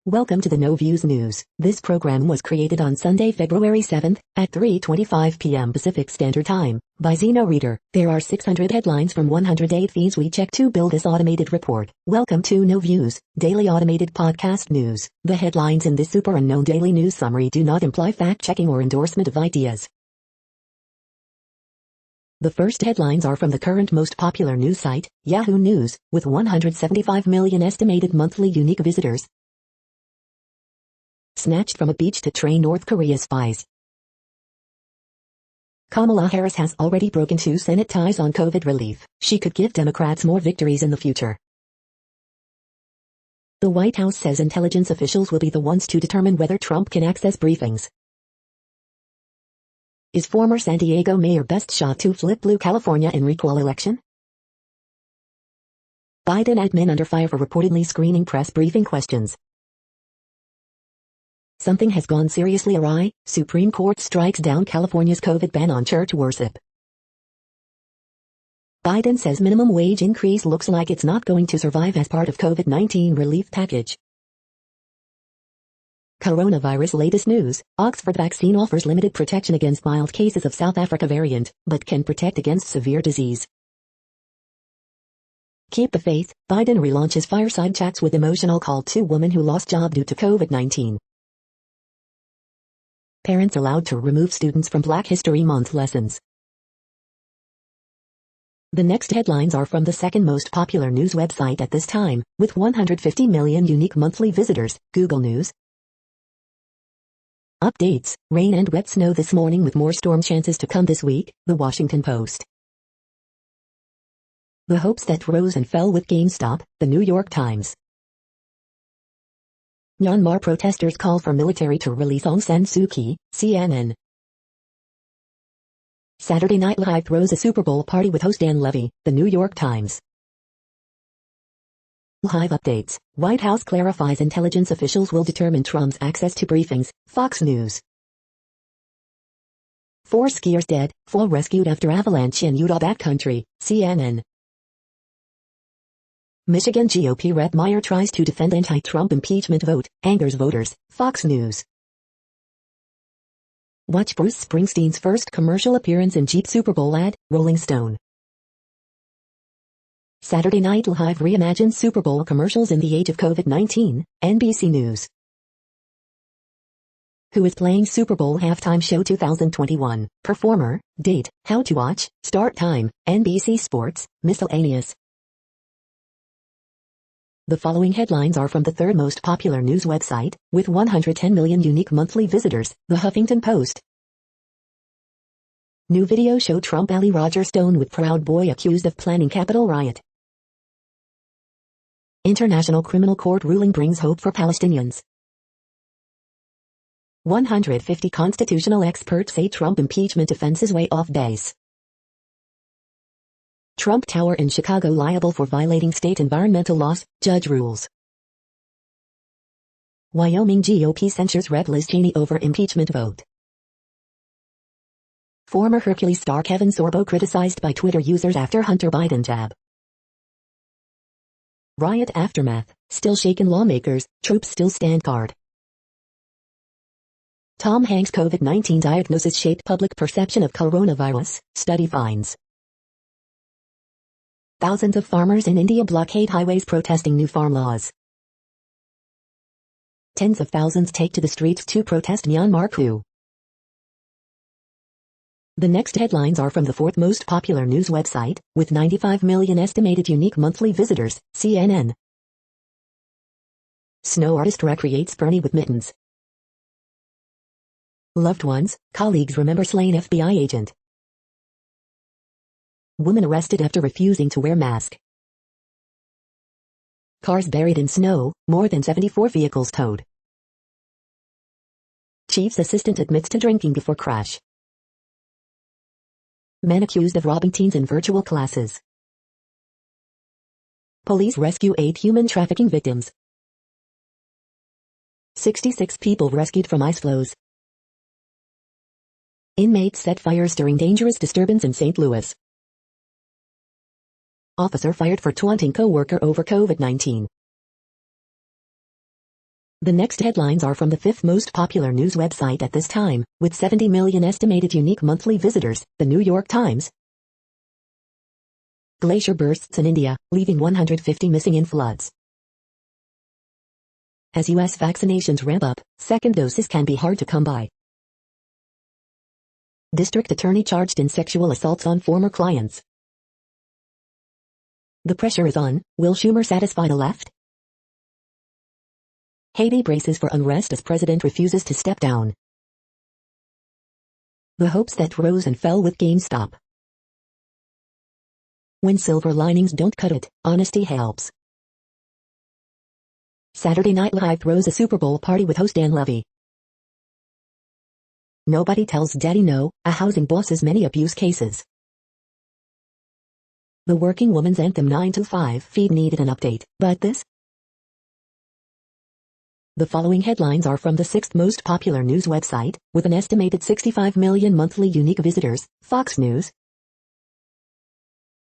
Welcome to the No Views News. This program was created on Sunday, February 7th, at 3:25 p.m. Pacific Standard Time, by Zeno Reader. There are 600 headlines from 108 feeds we check to build this automated report. Welcome to No Views, daily automated podcast news. The headlines in this super unknown daily news summary do not imply fact-checking or endorsement of ideas. The first headlines are from the current most popular news site, Yahoo News, with 175 million estimated monthly unique visitors. Snatched from a beach to train North Korea spies. Kamala Harris has already broken 2 Senate ties on COVID relief. She could give Democrats more victories in the future. The White House says intelligence officials will be the ones to determine whether Trump can access briefings. Is former San Diego mayor best shot to flip blue California in recall election? Biden admin under fire for reportedly screening press briefing questions. Something has gone seriously awry. Supreme Court strikes down California's COVID ban on church worship. Biden says minimum wage increase looks like it's not going to survive as part of COVID-19 relief package. Coronavirus latest news. Oxford vaccine offers limited protection against mild cases of South Africa variant, but can protect against severe disease. Keep the faith. Biden relaunches fireside chats with emotional call to woman who lost job due to COVID-19. Parents allowed to remove students from Black History Month lessons. The next headlines are from the second most popular news website at this time, with 150 million unique monthly visitors, Google News. Updates, rain and wet snow this morning with more storm chances to come this week, The Washington Post. The hopes that rose and fell with GameStop, The New York Times. Myanmar protesters call for military to release Aung San Suu Kyi, CNN. Saturday Night Live throws a Super Bowl party with host Dan Levy, The New York Times. Live updates, White House clarifies intelligence officials will determine Trump's access to briefings, Fox News. 4 skiers dead, 4 rescued after avalanche in Utah backcountry, CNN. Michigan GOP Rep Meyer tries to defend anti-Trump impeachment vote, angers voters, Fox News. Watch Bruce Springsteen's first commercial appearance in Jeep Super Bowl ad, Rolling Stone. Saturday Night Live reimagines Super Bowl commercials in the age of COVID-19, NBC News. Who is playing Super Bowl halftime show 2021, performer, date, how to watch, start time, NBC Sports, miscellaneous. The following headlines are from the third most popular news website, with 110 million unique monthly visitors, The Huffington Post. New video show Trump ally Roger Stone with Proud Boy accused of planning Capitol riot. International Criminal Court ruling brings hope for Palestinians. 150 constitutional experts say Trump impeachment defense is way off base. Trump Tower in Chicago liable for violating state environmental laws, judge rules. Wyoming GOP censures Rep. Liz Cheney over impeachment vote. Former Hercules star Kevin Sorbo criticized by Twitter users after Hunter Biden jab. Riot aftermath, still shaken lawmakers, troops still stand guard. Tom Hanks' COVID-19 diagnosis shaped public perception of coronavirus, study finds. Thousands of farmers in India blockade highways protesting new farm laws. Tens of thousands take to the streets to protest Myanmar coup. The next headlines are from the fourth most popular news website, with 95 million estimated unique monthly visitors, CNN. Snow artist recreates Bernie with mittens. Loved ones, colleagues remember slain FBI agent. Woman arrested after refusing to wear mask. Cars buried in snow, more than 74 vehicles towed. Chief's assistant admits to drinking before crash. Men accused of robbing teens in virtual classes. Police rescue 8 human trafficking victims. 66 people rescued from ice floes. Inmates set fires during dangerous disturbance in St. Louis. Officer fired for taunting co-worker over COVID-19. The next headlines are from the fifth most popular news website at this time, with 70 million estimated unique monthly visitors, the New York Times. Glacier bursts in India, leaving 150 missing in floods. As U.S. vaccinations ramp up, second doses can be hard to come by. District attorney charged in sexual assaults on former clients. The pressure is on. Will Schumer satisfy the left? Haiti braces for unrest as president refuses to step down. The hopes that rose and fell with GameStop. When silver linings don't cut it, honesty helps. Saturday Night Live throws a Super Bowl party with host Dan Levy. Nobody tells Daddy no, a housing boss's many abuse cases. The working woman's anthem 9 to 5 feed needed an update, but this? The following headlines are from the sixth most popular news website, with an estimated 65 million monthly unique visitors, Fox News.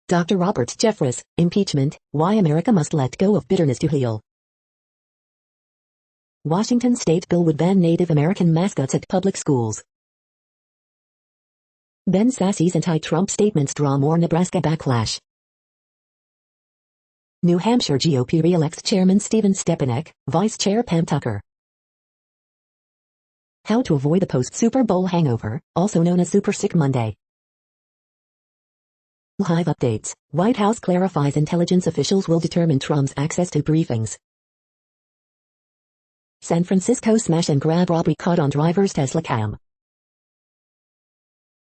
Dr. Robert Jeffress, impeachment, why America must let go of bitterness to heal. Washington state bill would ban Native American mascots at public schools. Ben Sassy's anti-Trump statements draw more Nebraska backlash. New Hampshire GOP re-elects Chairman Stephen Stepanek, Vice Chair Pam Tucker. How to avoid the post-Super Bowl hangover, also known as Super Sick Monday. Live updates. White House clarifies intelligence officials will determine Trump's access to briefings. San Francisco smash and grab robbery caught on driver's Tesla cam.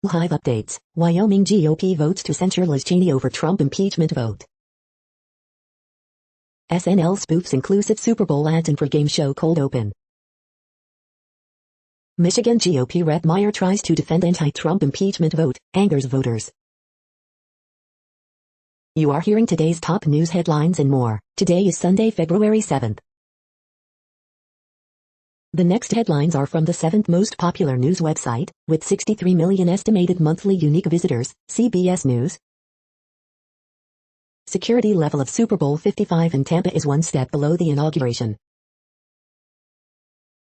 Live updates. Wyoming GOP votes to censure Liz Cheney over Trump impeachment vote. SNL spoofs inclusive Super Bowl ads and for game show cold open. Michigan GOP Rep Meyer tries to defend anti-Trump impeachment vote, angers voters. You are hearing today's top news headlines and more. Today is Sunday, February 7th. The next headlines are from the seventh most popular news website, with 63 million estimated monthly unique visitors, CBS News. Security level of Super Bowl 55 in Tampa is one step below the inauguration.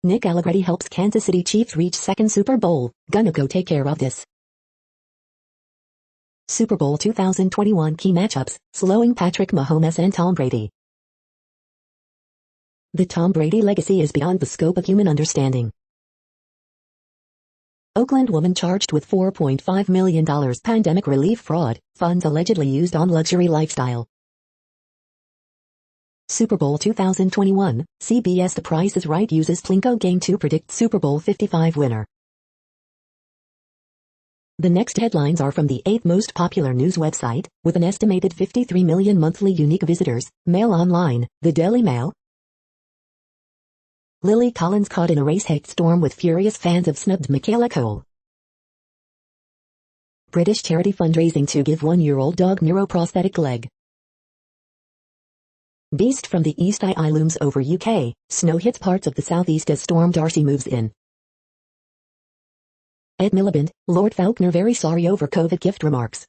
Nick Allegretti helps Kansas City Chiefs reach second Super Bowl, gonna go take care of this. Super Bowl 2021 key matchups, slowing Patrick Mahomes and Tom Brady. The Tom Brady legacy is beyond the scope of human understanding. Oakland woman charged with $4.5 million pandemic relief fraud, funds allegedly used on luxury lifestyle. Super Bowl 2021, CBS The Price is Right uses Plinko game to predict Super Bowl 55 winner. The next headlines are from the eighth most popular news website, with an estimated 53 million monthly unique visitors, Mail Online, The Daily Mail. Lily Collins caught in a race hate storm with furious fans of snubbed Michaela Cole. British charity fundraising to give one-year-old dog neuroprosthetic leg. Beast from the East Eye looms over UK, snow hits parts of the southeast as Storm Darcy moves in. Ed Miliband, Lord Falconer very sorry over COVID gift remarks.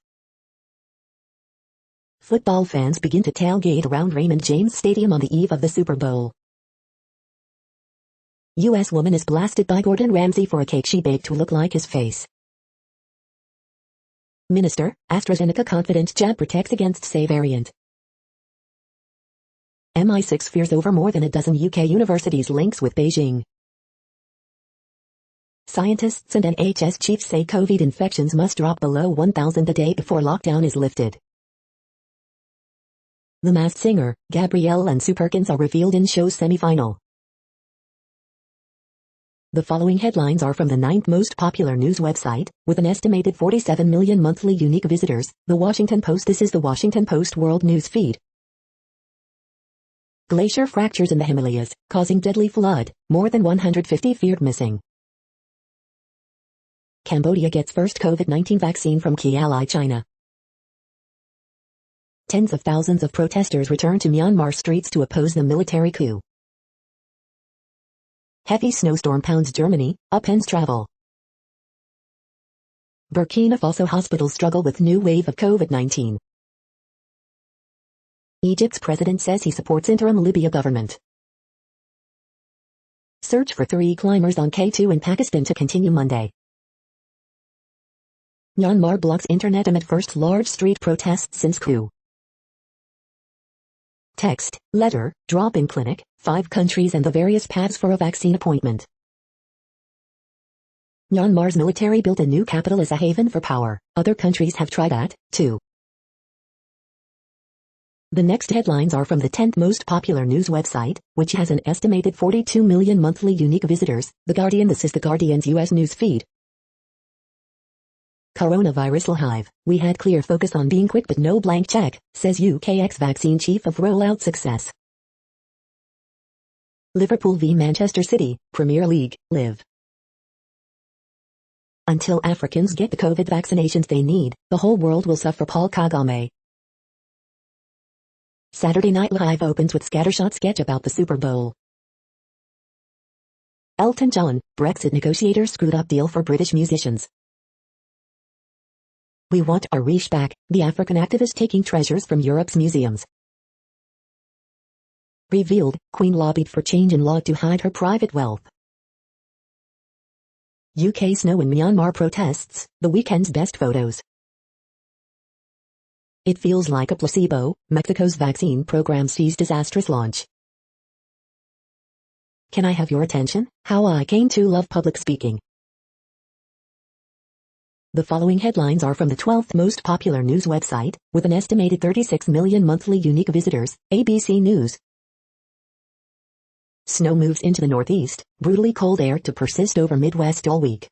Football fans begin to tailgate around Raymond James Stadium on the eve of the Super Bowl. U.S. woman is blasted by Gordon Ramsay for a cake she baked to look like his face. Minister, AstraZeneca confident jab protects against say variant. MI6 fears over more than a dozen UK universities links with Beijing. Scientists and NHS chiefs say COVID infections must drop below 1,000 a day before lockdown is lifted. The Masked Singer, Gabrielle and Sue Perkins are revealed in show's semi-final. The following headlines are from the ninth most popular news website, with an estimated 47 million monthly unique visitors, The Washington Post. This is The Washington Post World News Feed. Glacier fractures in the Himalayas, causing deadly flood, more than 150 feared missing. Cambodia gets first COVID-19 vaccine from key ally China. Tens of thousands of protesters return to Myanmar streets to oppose the military coup. Heavy snowstorm pounds Germany, upends travel. Burkina Faso hospitals struggle with new wave of COVID-19. Egypt's president says he supports interim Libya government. Search for 3 climbers on K2 in Pakistan to continue Monday. Myanmar blocks internet amid first large street protests since coup. Text, letter, drop-in clinic, 5 countries and the various paths for a vaccine appointment. Myanmar's military built a new capital as a haven for power. Other countries have tried that, too. The next headlines are from the 10th most popular news website, which has an estimated 42 million monthly unique visitors, The Guardian. This is The Guardian's US news feed. Coronavirus hive. We had clear focus on being quick but no blank check, says UK ex-vaccine chief of rollout success. Liverpool v Manchester City, Premier League, Live. Until Africans get the COVID vaccinations they need, the whole world will suffer. Paul Kagame. Saturday Night Live opens with scattershot sketch about the Super Bowl. Elton John, Brexit negotiators screwed up deal for British musicians. We want our Riche back, the African activist taking treasures from Europe's museums. Revealed, Queen lobbied for change in law to hide her private wealth. UK snow in Myanmar protests, the weekend's best photos. It feels like a placebo, Mexico's vaccine program sees disastrous launch. Can I have your attention? How I came to love public speaking. The following headlines are from the 12th most popular news website, with an estimated 36 million monthly unique visitors, ABC News. Snow moves into the northeast, brutally cold air to persist over Midwest all week.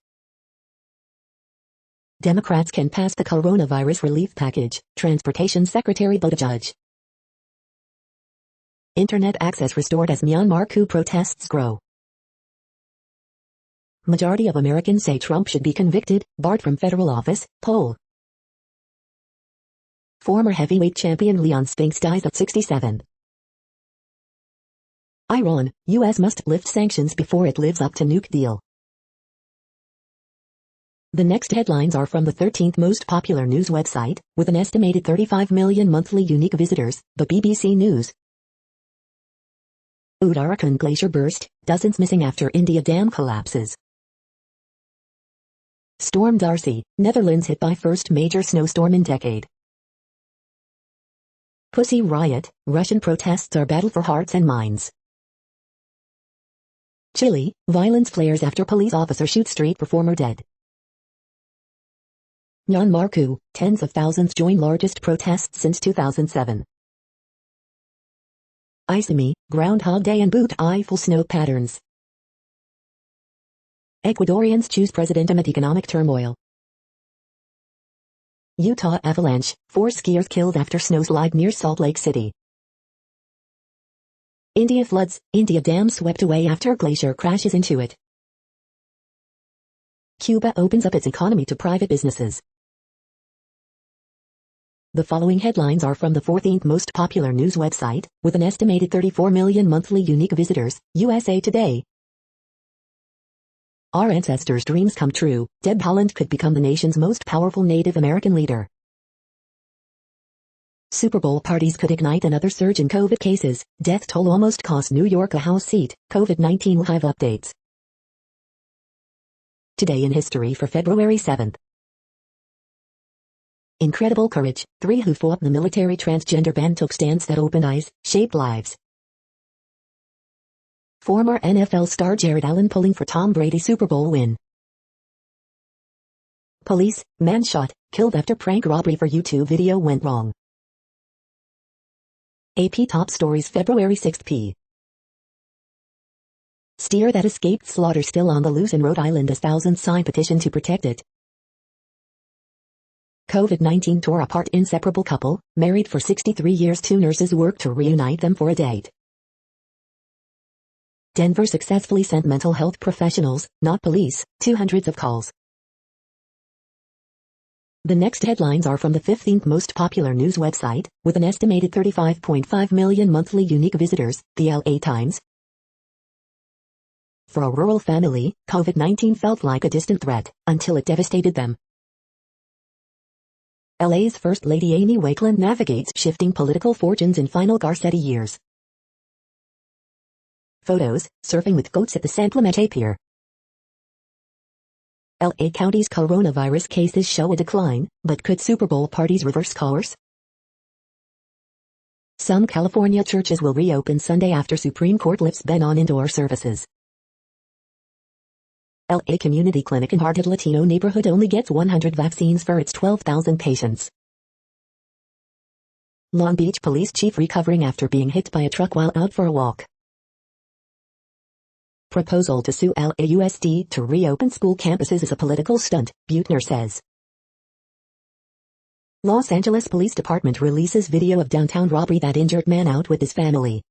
Democrats can pass the coronavirus relief package, Transportation Secretary Buttigieg. Internet access restored as Myanmar coup protests grow. Majority of Americans say Trump should be convicted, barred from federal office, poll. Former heavyweight champion Leon Spinks dies at 67. Iran, U.S. must lift sanctions before it lives up to nuke deal. The next headlines are from the 13th most popular news website, with an estimated 35 million monthly unique visitors, the BBC News. Uttarakhand glacier burst, dozens missing after India dam collapses. Storm Darcy, Netherlands hit by first major snowstorm in decade. Pussy Riot, Russian protests are battle for hearts and minds. Chile, violence flares after police officer shoots street performer dead. Myanmar coup, tens of thousands join largest protests since 2007. Isami, Groundhog Day and boot Eiffel snow patterns. Ecuadorians choose president amid economic turmoil. Utah avalanche, 4 skiers killed after snowslide near Salt Lake City. India floods, India dam swept away after glacier crashes into it. Cuba opens up its economy to private businesses. The following headlines are from the 14th most popular news website, with an estimated 34 million monthly unique visitors, USA Today. Our ancestors' dreams come true, Deb Haaland could become the nation's most powerful Native American leader. Super Bowl parties could ignite another surge in COVID cases, death toll almost cost New York a House seat, COVID-19 live updates. Today in history for February 7th. Incredible courage, 3 who fought the military transgender ban took stands that opened eyes, shaped lives. Former NFL star Jared Allen pulling for Tom Brady Super Bowl win. Police, man shot, killed after prank robbery for YouTube video went wrong. AP top stories February 6th p. Steer that escaped slaughter still on the loose in Rhode Island as thousands sign petition to protect it. COVID-19 tore apart inseparable couple, married for 63 years. 2 nurses worked to reunite them for a date. Denver successfully sent mental health professionals, not police, to hundreds of calls. The next headlines are from the 15th most popular news website, with an estimated 35.5 million monthly unique visitors, the LA Times. For a rural family, COVID-19 felt like a distant threat, until it devastated them. LA's First Lady Amy Wakeland navigates shifting political fortunes in final Garcetti years. Photos, surfing with goats at the San Clemente Pier. LA County's coronavirus cases show a decline, but could Super Bowl parties reverse course? Some California churches will reopen Sunday after Supreme Court lifts ban on indoor services. LA Community Clinic in hard-hit Latino neighborhood only gets 100 vaccines for its 12,000 patients. Long Beach police chief recovering after being hit by a truck while out for a walk. Proposal to sue LAUSD to reopen school campuses is a political stunt, Buettner says. Los Angeles Police Department releases video of downtown robbery that injured man out with his family.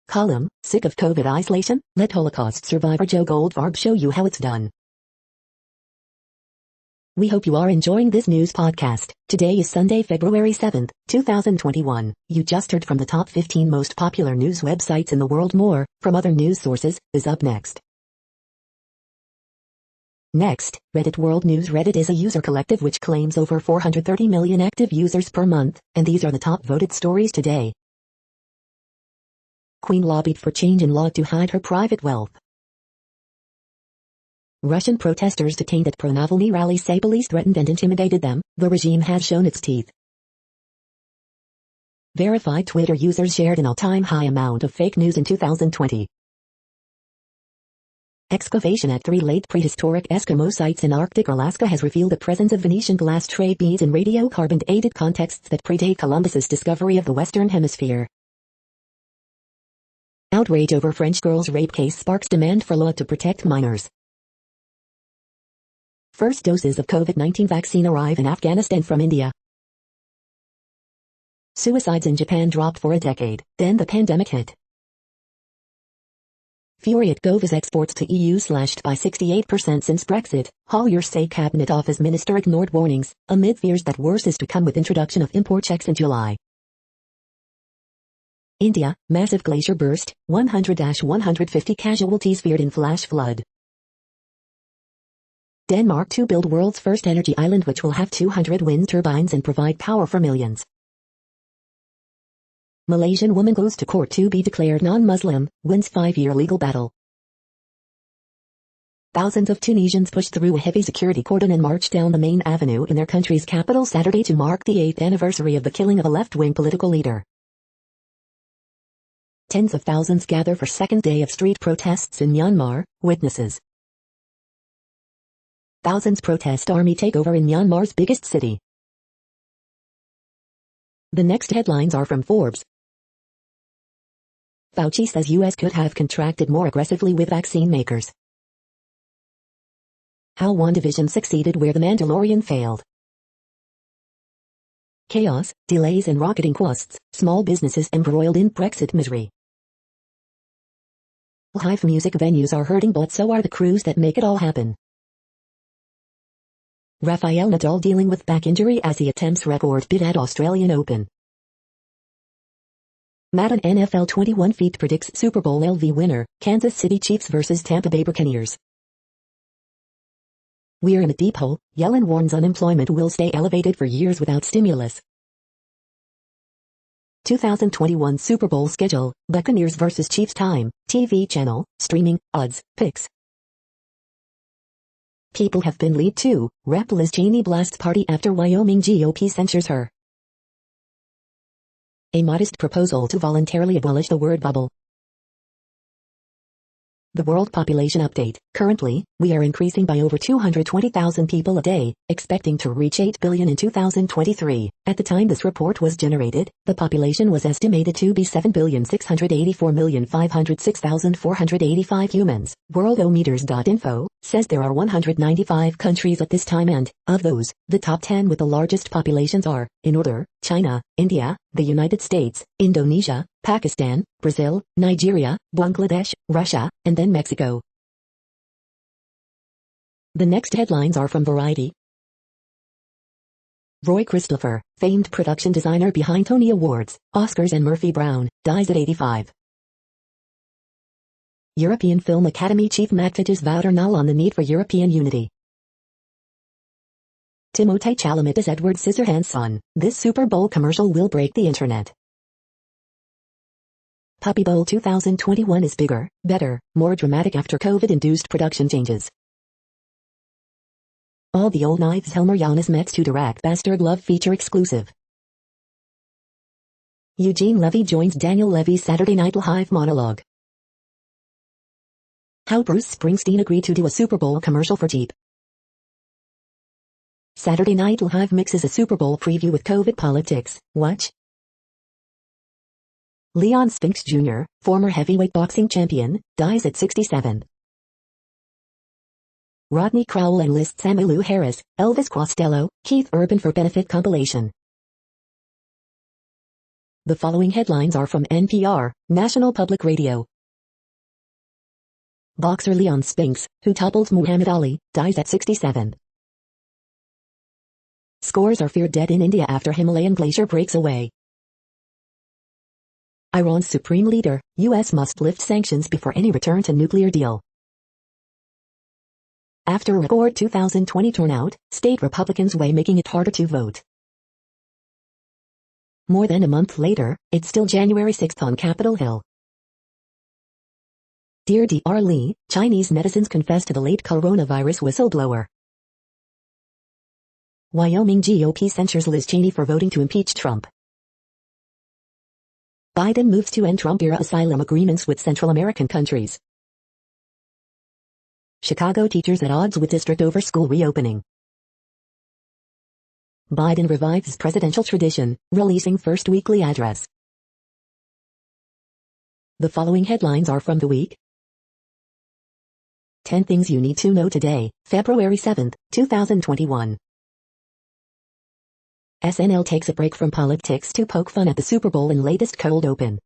Column, sick of COVID isolation? Let Holocaust survivor Joe Goldfarb show you how it's done. We hope you are enjoying this news podcast. Today is Sunday, February 7th, 2021. You just heard from the top 15 most popular news websites in the world. More, from other news sources, is up next. Next, Reddit World News. Reddit is a user collective which claims over 430 million active users per month, and these are the top voted stories today. Queen lobbied for change in law to hide her private wealth. Russian protesters detained at pro-Navalny rally say police threatened and intimidated them. The regime has shown its teeth. Verified Twitter users shared an all-time high amount of fake news in 2020. Excavation at 3 late prehistoric Eskimo sites in Arctic Alaska has revealed the presence of Venetian glass trade beads in radiocarbon-dated contexts that predate Columbus's discovery of the Western Hemisphere. Outrage over French girl's rape case sparks demand for law to protect minors. First doses of COVID-19 vaccine arrive in Afghanistan from India. Suicides in Japan dropped for a decade, then the pandemic hit. Fury at Gov as exports to EU slashed by 68% since Brexit. Hauliers say Cabinet Office Minister ignored warnings, amid fears that worse is to come with introduction of import checks in July. India, massive glacier burst, 100-150 casualties feared in flash flood. Denmark to build world's first energy island which will have 200 wind turbines and provide power for millions. Malaysian woman goes to court to be declared non-Muslim, wins 5-year legal battle. Thousands of Tunisians pushed through a heavy security cordon and marched down the main avenue in their country's capital Saturday to mark the 8th anniversary of the killing of a left-wing political leader. Tens of thousands gather for second day of street protests in Myanmar, witnesses. Thousands protest army takeover in Myanmar's biggest city. The next headlines are from Forbes. Fauci says U.S. could have contracted more aggressively with vaccine makers. How WandaVision succeeded where The Mandalorian failed. Chaos, delays and rocketing costs, small businesses embroiled in Brexit misery. Live music venues are hurting but so are the crews that make it all happen. Rafael Nadal dealing with back injury as he attempts record bid at Australian Open. Madden NFL 21 Feet predicts Super Bowl LV winner, Kansas City Chiefs vs Tampa Bay Buccaneers. We're in a deep hole, Yellen warns unemployment will stay elevated for years without stimulus. 2021 Super Bowl schedule, Buccaneers vs Chiefs time, TV channel, streaming, odds, picks. People have been lead to, Rep. Liz Cheney blasts party after Wyoming GOP censures her. A modest proposal to voluntarily abolish the word bubble. The World Population Update. Currently, we are increasing by over 220,000 people a day, expecting to reach 8 billion in 2023. At the time this report was generated, the population was estimated to be 7,684,506,485 humans. Worldometers.info says there are 195 countries at this time and, of those, the top 10 with the largest populations are, in order, China, India, the United States, Indonesia, Pakistan, Brazil, Nigeria, Bangladesh, Russia, and then Mexico. The next headlines are from Variety. Roy Christopher, famed production designer behind Tony Awards, Oscars and Murphy Brown, dies at 85. European Film Academy chief Matvitas Vauternal on the need for European unity. Timothée Chalamet as Edward Scissorhands' son. This Super Bowl commercial will break the internet. Puppy Bowl 2021 is bigger, better, more dramatic after COVID-induced production changes. All the Old Knives Helmer Giannis Mets to direct Bastard Love feature exclusive. Eugene Levy joins Daniel Levy's Saturday Night Live monologue. How Bruce Springsteen agreed to do a Super Bowl commercial for cheap. Saturday Night Live mixes a Super Bowl preview with COVID politics. Watch. Leon Spinks Jr., former heavyweight boxing champion, dies at 67. Rodney Crowell enlists Emmylou Harris, Elvis Costello, Keith Urban for benefit compilation. The following headlines are from NPR, National Public Radio. Boxer Leon Spinks, who toppled Muhammad Ali, dies at 67. Scores are feared dead in India after Himalayan glacier breaks away. Iran's supreme leader, U.S. must lift sanctions before any return to nuclear deal. After a record 2020 turnout, state Republicans weigh making it harder to vote. More than a month later, it's still January 6th on Capitol Hill. Dear Dr. Lee, Chinese netizens confess to the late coronavirus whistleblower. Wyoming GOP censures Liz Cheney for voting to impeach Trump. Biden moves to end Trump-era asylum agreements with Central American countries. Chicago teachers at odds with district over school reopening. Biden revives presidential tradition, releasing first weekly address. The following headlines are from the week. 10 things you need to know today, February 7, 2021. SNL takes a break from politics to poke fun at the Super Bowl in latest cold open.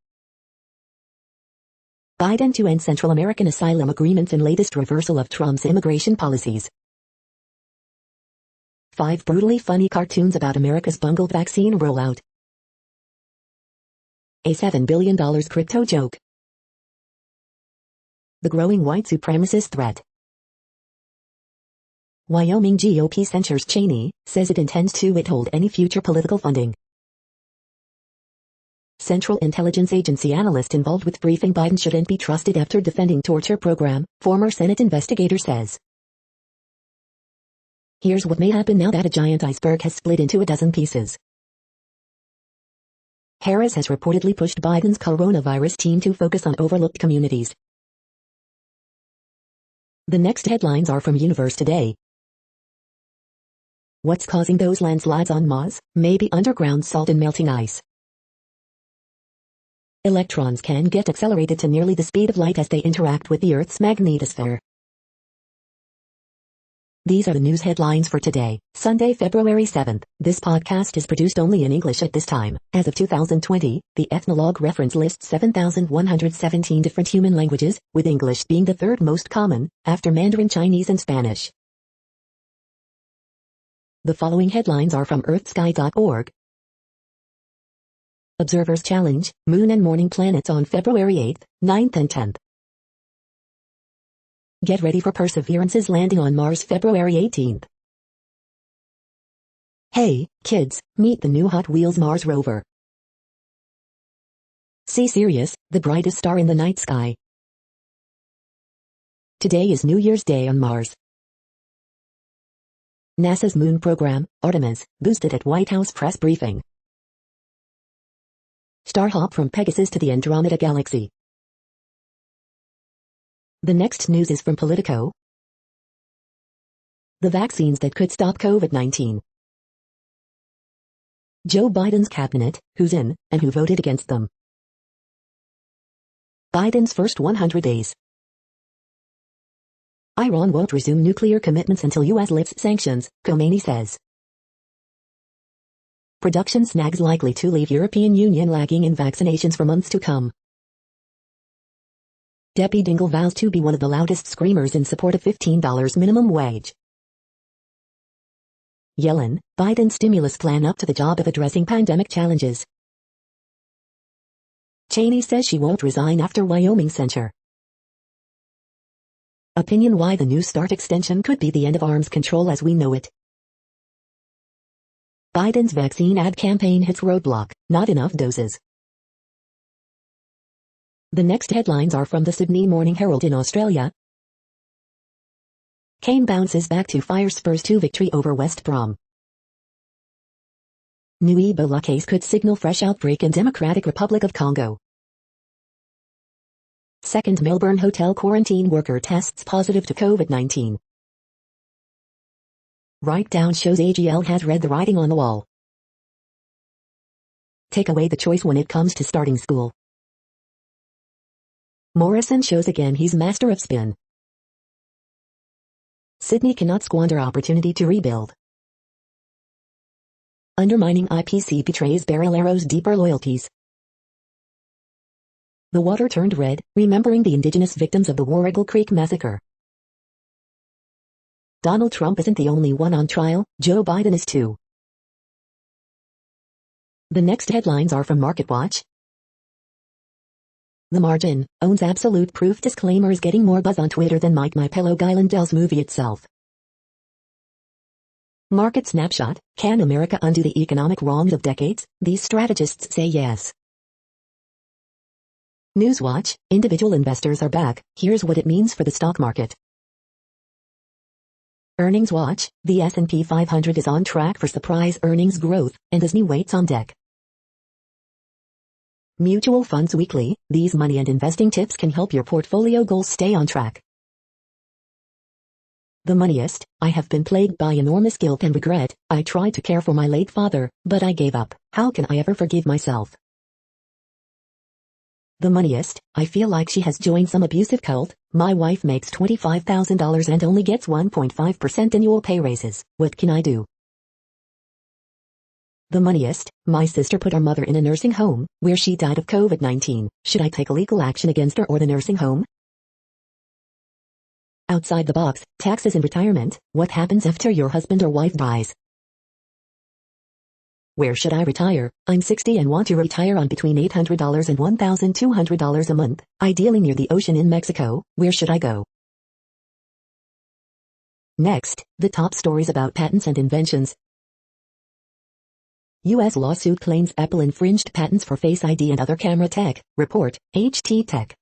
Biden to end Central American asylum agreements in latest reversal of Trump's immigration policies. 5 brutally funny cartoons about America's bungled vaccine rollout. A $7 billion crypto joke. The growing white supremacist threat. Wyoming GOP censures Cheney, says it intends to withhold any future political funding. Central Intelligence Agency analyst involved with briefing Biden shouldn't be trusted after defending torture program, former Senate investigator says. Here's what may happen now that a giant iceberg has split into a dozen pieces. Harris has reportedly pushed Biden's coronavirus team to focus on overlooked communities. The next headlines are from Universe Today. What's causing those landslides on Mars? Maybe underground salt and melting ice. Electrons can get accelerated to nearly the speed of light as they interact with the Earth's magnetosphere. These are the news headlines for today, Sunday, February 7th. This podcast is produced only in English at this time. As of 2020, the Ethnologue reference lists 7,117 different human languages, with English being the third most common, after Mandarin Chinese and Spanish. The following headlines are from earthsky.org. Observers challenge, moon and morning planets on February 8th, 9th and 10th. Get ready for Perseverance's landing on Mars February 18th. Hey, kids, meet the new Hot Wheels Mars rover. See Sirius, the brightest star in the night sky. Today is New Year's Day on Mars. NASA's moon program, Artemis, boosted at White House press briefing. Star hop from Pegasus to the Andromeda Galaxy. The next news is from Politico. The vaccines that could stop COVID-19. Joe Biden's cabinet, who's in, and who voted against them. Biden's first 100 days. Iran won't resume nuclear commitments until U.S. lifts sanctions, Khomeini says. Production snags likely to leave European Union lagging in vaccinations for months to come. Debbie Dingell vows to be one of the loudest screamers in support of $15 minimum wage. Yellen, Biden stimulus plan up to the job of addressing pandemic challenges. Cheney says she won't resign after Wyoming censure. Opinion why the New START extension could be the end of arms control as we know it. Biden's vaccine ad campaign hits roadblock, not enough doses. The next headlines are from the Sydney Morning Herald in Australia. Kane bounces back to fire Spurs 2 victory over West Brom. New Ebola case could signal fresh outbreak in Democratic Republic of Congo. Second Melbourne hotel quarantine worker tests positive to COVID-19. Write-down shows AGL has read the writing on the wall. Take away the choice when it comes to starting school. Morrison shows again he's master of spin. Sydney cannot squander opportunity to rebuild. Undermining IPC betrays Barrelero's deeper loyalties. The water turned red, remembering the indigenous victims of the Warrigal Creek massacre. Donald Trump isn't the only one on trial, Joe Biden is too. The next headlines are from MarketWatch. The Margin owns Absolute Proof disclaimer is getting more buzz on Twitter than Mike My Pillow Guy Lindell's movie itself. Market Snapshot, can America undo the economic wrongs of decades? These strategists say yes. Newswatch, individual investors are back, here's what it means for the stock market. Earnings Watch, the S&P 500 is on track for surprise earnings growth, and Disney waits on deck. Mutual Funds Weekly, these money and investing tips can help your portfolio goals stay on track. The Moneyist, I have been plagued by enormous guilt and regret. I tried to care for my late father, but I gave up. How can I ever forgive myself? The Moneyist, I feel like she has joined some abusive cult. My wife makes $25,000 and only gets 1.5% annual pay raises. What can I do? The Moneyist, my sister put our mother in a nursing home, where she died of COVID-19. Should I take legal action against her or the nursing home? Outside the box, taxes in retirement, what happens after your husband or wife dies? Where should I retire? I'm 60 and want to retire on between $800 and $1,200 a month, ideally near the ocean in Mexico. Where should I go? Next, the top stories about patents and inventions. U.S. lawsuit claims Apple infringed patents for Face ID and other camera tech. Report, HT Tech.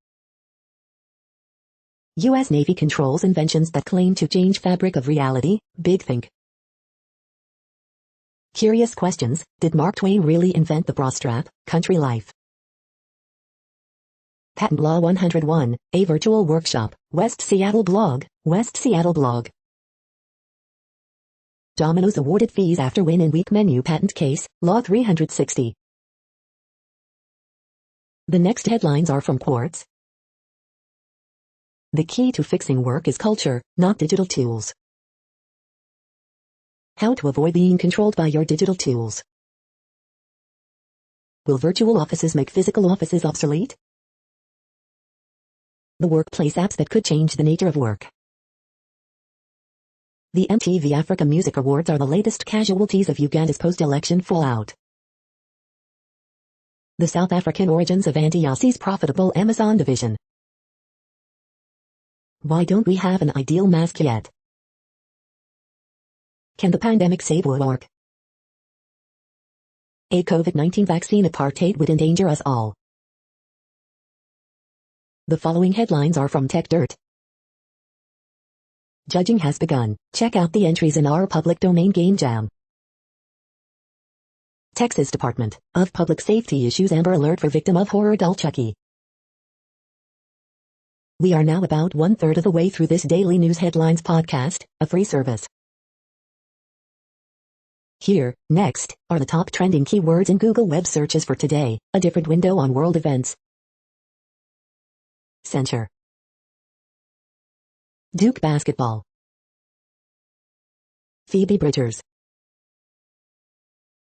U.S. Navy controls inventions that claim to change fabric of reality. Big Think. Curious questions, did Mark Twain really invent the bra strap? Country Life. Patent Law 101, a virtual workshop. West Seattle blog, West Seattle blog. Domino's awarded fees after win in weak menu patent case, Law 360. The next headlines are from Quartz. The key to fixing work is culture, not digital tools. How to avoid being controlled by your digital tools. Will virtual offices make physical offices obsolete? The workplace apps that could change the nature of work. The MTV Africa Music Awards are the latest casualties of Uganda's post-election fallout. The South African origins of Antiasi's profitable Amazon division. Why don't we have an ideal mask yet? Can the pandemic save work? A COVID-19 vaccine apartheid would endanger us all. The following headlines are from Tech Dirt. Judging has begun. Check out the entries in our public domain Game Jam. Texas Department of Public Safety issues Amber Alert for victim of horror doll Chucky. We are now about 1/3 of the way through this daily news headlines podcast, a free service. Here, next, are the top trending keywords in Google web searches for today, a different window on world events. Censure. Duke basketball. Phoebe Bridgers.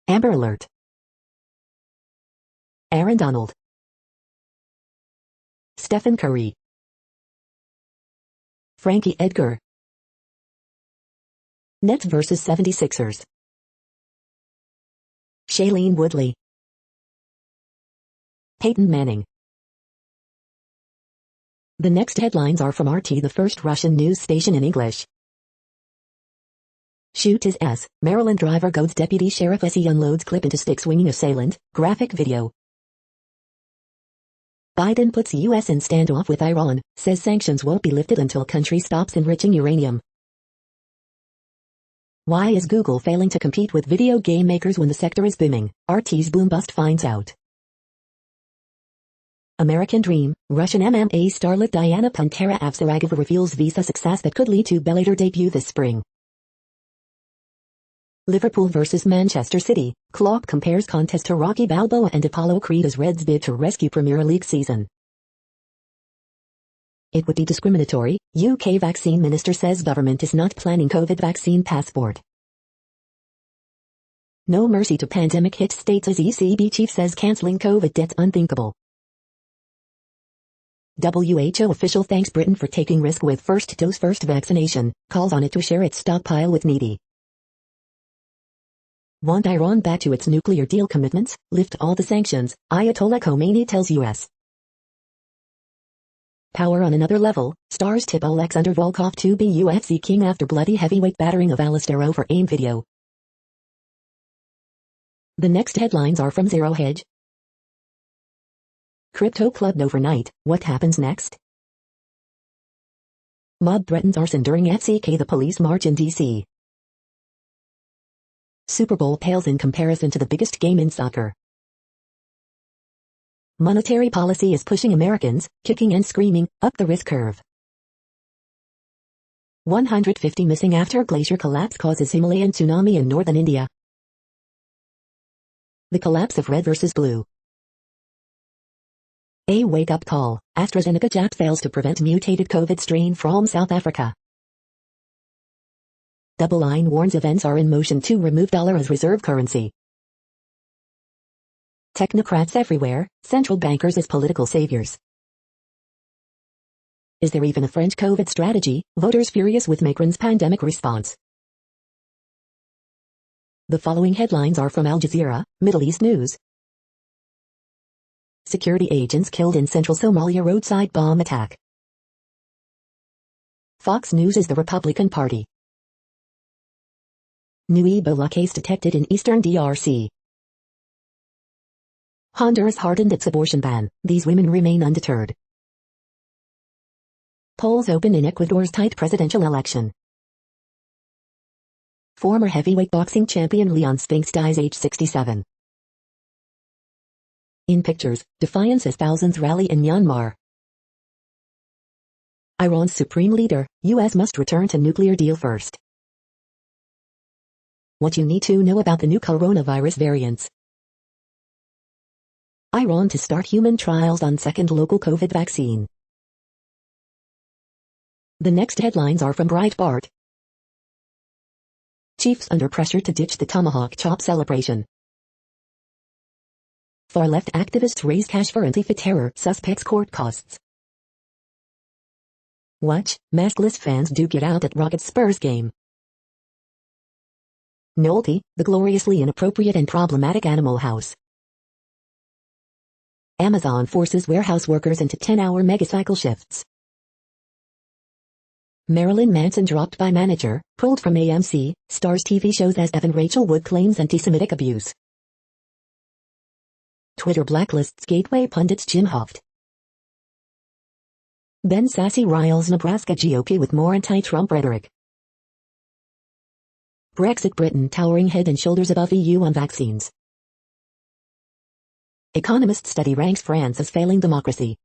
Amber Alert. Aaron Donald. Stephen Curry. Frankie Edgar. Nets vs 76ers. Shailene Woodley. Peyton Manning. The next headlines are from RT, the first Russian news station in English. Shoot his ass, Maryland driver goads deputy sheriff as he unloads clip into stick swinging assailant, graphic video. Biden puts U.S. in standoff with Iran, says sanctions won't be lifted until country stops enriching uranium. Why is Google failing to compete with video game makers when the sector is booming? RT's Boom Bust finds out. American Dream, Russian MMA starlet Diana Pantera Avsaragova reveals visa success that could lead to Bellator debut this spring. Liverpool vs Manchester City, Klopp compares contest to Rocky Balboa and Apollo Creed as Reds bid to rescue Premier League season. It would be discriminatory, UK vaccine minister says government is not planning COVID vaccine passport. No mercy to pandemic hit states as ECB chief says cancelling COVID debts unthinkable. WHO official thanks Britain for taking risk with first vaccination, calls on it to share its stockpile with needy. Want Iran back to its nuclear deal commitments? Lift all the sanctions, Ayatollah Khomeini tells US. Power on another level, stars tip Alexander Volkov to be UFC king after bloody heavyweight battering of Alistair over AIM video. The next headlines are from Zero Hedge. Crypto clubbed overnight, what happens next? Mob threatens arson during FCK the police march in DC. Super Bowl pales in comparison to the biggest game in soccer. Monetary policy is pushing Americans, kicking and screaming, up the risk curve. 150 missing after glacier collapse causes Himalayan tsunami in northern India. The collapse of red versus blue. A wake-up call, AstraZeneca jab fails to prevent mutated COVID strain from South Africa. Double line warns events are in motion to remove dollar as reserve currency. Technocrats everywhere, central bankers as political saviors. Is there even a French COVID strategy? Voters furious with Macron's pandemic response. The following headlines are from Al Jazeera, Middle East News. Security agents killed in central Somalia roadside bomb attack. Fox News is the Republican Party. New Ebola case detected in eastern DRC. Honduras hardened its abortion ban, these women remain undeterred. Polls open in Ecuador's tight presidential election. Former heavyweight boxing champion Leon Spinks dies age 67. In pictures, defiance as thousands rally in Myanmar. Iran's supreme leader, U.S. must return to nuclear deal first. What you need to know about the new coronavirus variants. Iran to start human trials on second local COVID vaccine. The next headlines are from Breitbart. Chiefs under pressure to ditch the tomahawk chop celebration. Far-left activists raise cash for Antifa terror, suspects court costs. Watch, maskless fans duke it out at Rockets Spurs game. Nolte, the gloriously inappropriate and problematic Animal House. Amazon forces warehouse workers into 10-hour megacycle shifts. Marilyn Manson dropped by manager, pulled from AMC, stars TV shows as Evan Rachel Wood claims anti-Semitic abuse. Twitter blacklists gateway pundits Jim Hoft. Ben Sasse riles Nebraska GOP with more anti-Trump rhetoric. Brexit Britain towering head and shoulders above EU on vaccines. Economist study ranks France as failing democracy.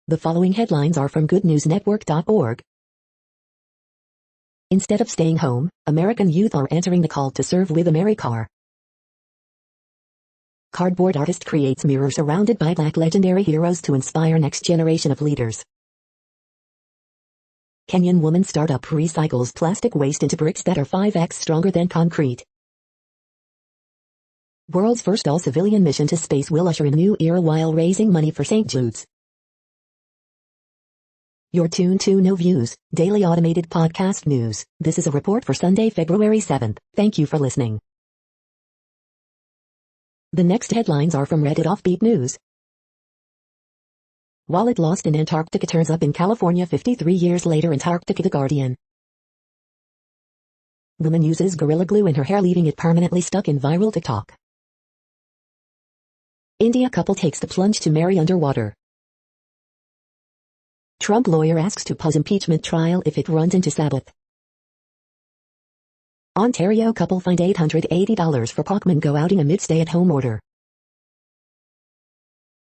The following headlines are from goodnewsnetwork.org. Instead of staying home, American youth are answering the call to serve with AmeriCar. Cardboard artist creates mirror surrounded by Black legendary heroes to inspire next generation of leaders. Kenyan woman startup recycles plastic waste into bricks that are 5x stronger than concrete. World's first all-civilian mission to space will usher in a new era while raising money for St. Jude's. You're tuned to No Views, daily automated podcast news. This is a report for Sunday, February 7th. Thank you for listening. The next headlines are from Reddit Offbeat News. Wallet lost in Antarctica turns up in California 53 years later. Antarctica. The Guardian. Woman uses Gorilla Glue in her hair leaving it permanently stuck in viral TikTok. India couple takes the plunge to marry underwater. Trump lawyer asks to pause impeachment trial if it runs into Sabbath. Ontario couple fined $880 for Pokemon Go outing amid stay-at-home order.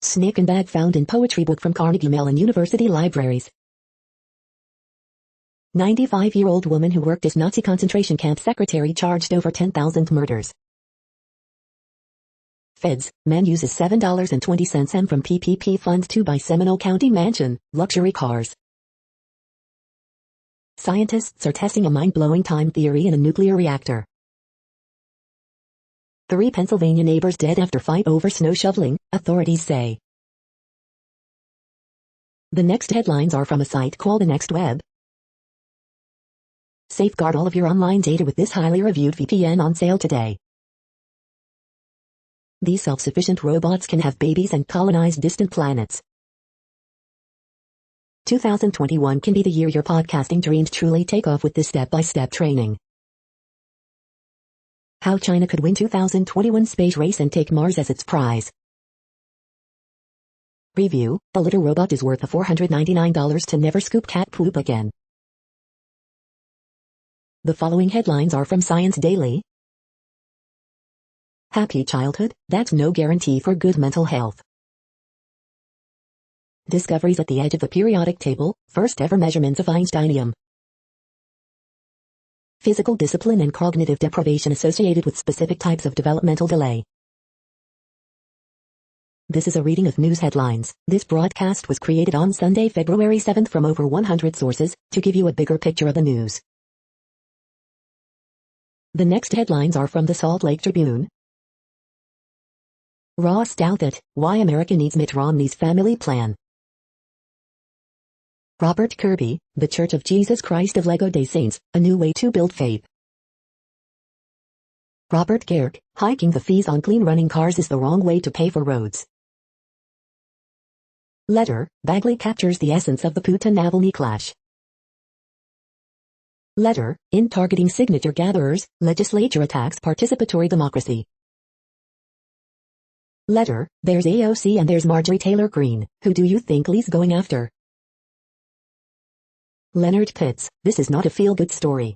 Snake and bag found in poetry book from Carnegie Mellon University libraries. 95-year-old woman who worked as Nazi concentration camp secretary charged over 10,000 murders. Feds, man uses $7.20 from PPP funds to buy Seminole County mansion, luxury cars. Scientists are testing a mind-blowing time theory in a nuclear reactor. 3 Pennsylvania neighbors dead after fight over snow shoveling, authorities say. The next headlines are from a site called The Next Web. Safeguard all of your online data with this highly reviewed VPN on sale today. These self-sufficient robots can have babies and colonize distant planets. 2021 can be the year your podcasting dreams truly take off with this step-by-step training. How China could win 2021 space race and take Mars as its prize. Review: the litter robot is worth $499 to never scoop cat poop again. The following headlines are from Science Daily. Happy childhood, that's no guarantee for good mental health. Discoveries at the edge of the periodic table, first ever measurements of Einsteinium. Physical discipline and cognitive deprivation associated with specific types of developmental delay. This is a reading of news headlines. This broadcast was created on Sunday, February 7th from over 100 sources, to give you a bigger picture of the news. The next headlines are from the Salt Lake Tribune. Ross doubt that, why America needs Mitt Romney's family plan. Robert Kirby, The Church of Jesus Christ of Latter-day Saints, a new way to build faith. Robert Gehrke, hiking the fees on clean running cars is the wrong way to pay for roads. Letter, Bagley captures the essence of the Putin-Navalny clash. Letter, in targeting signature gatherers, legislature attacks participatory democracy. Letter, there's AOC and there's Marjorie Taylor Greene, who do you think Lee's going after? Leonard Pitts, this is not a feel-good story.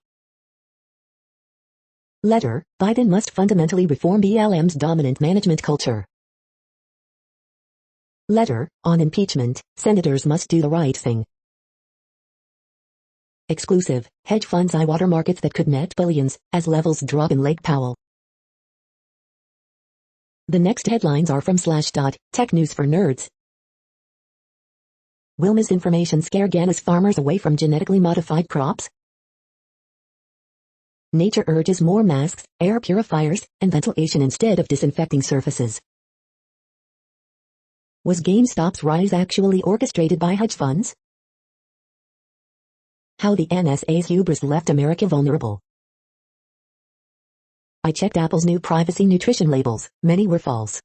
Letter, Biden must fundamentally reform BLM's dominant management culture. Letter, on impeachment, senators must do the right thing. Exclusive, hedge funds eye water markets that could net billions, as levels drop in Lake Powell. The next headlines are from Slashdot, Tech News for Nerds. Will misinformation scare Ghana's farmers away from genetically modified crops? Nature urges more masks, air purifiers, and ventilation instead of disinfecting surfaces. Was GameStop's rise actually orchestrated by hedge funds? How the NSA's hubris left America vulnerable. I checked Apple's new privacy nutrition labels, many were false.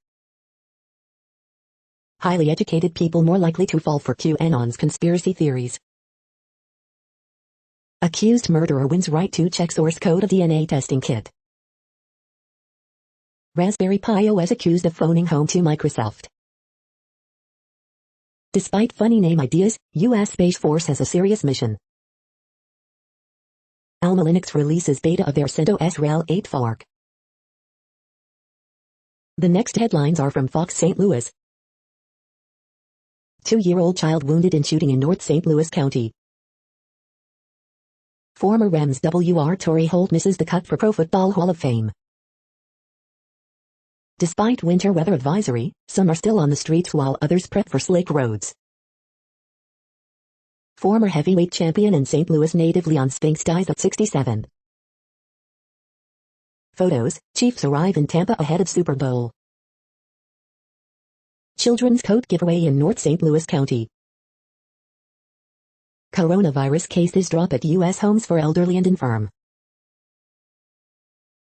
Highly educated people more likely to fall for QAnon's conspiracy theories. Accused murderer wins right to check source code of DNA testing kit. Raspberry Pi OS accused of phoning home to Microsoft. Despite funny name ideas, U.S. Space Force has a serious mission. Alma Linux releases beta of their CentOS RHEL 8 fork. The next headlines are from Fox St. Louis. 2-year-old child wounded in shooting in North St. Louis County. Former Rams WR Torrey Holt misses the cut for Pro Football Hall of Fame. Despite winter weather advisory, some are still on the streets while others prep for slick roads. Former heavyweight champion and St. Louis native Leon Spinks dies at 67. Photos, Chiefs arrive in Tampa ahead of Super Bowl. Children's coat giveaway in North St. Louis County. Coronavirus cases drop at U.S. homes for elderly and infirm.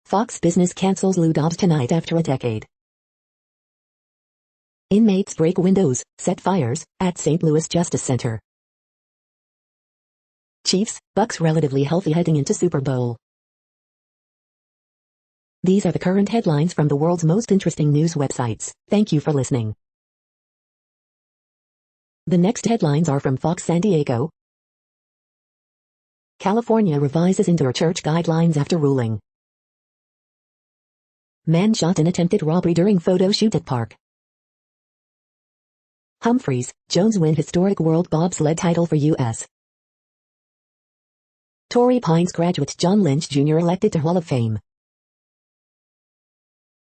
Fox Business cancels Lou Dobbs tonight after a decade. Inmates break windows, set fires, at St. Louis Justice Center. Chiefs, Bucks relatively healthy heading into Super Bowl. These are the current headlines from the world's most interesting news websites. Thank you for listening. The next headlines are from Fox San Diego. California revises indoor church guidelines after ruling. Man shot in attempted robbery during photo shoot at park. Humphreys, Jones win historic world bobsled title for U.S. Torrey Pines graduate John Lynch Jr. elected to Hall of Fame.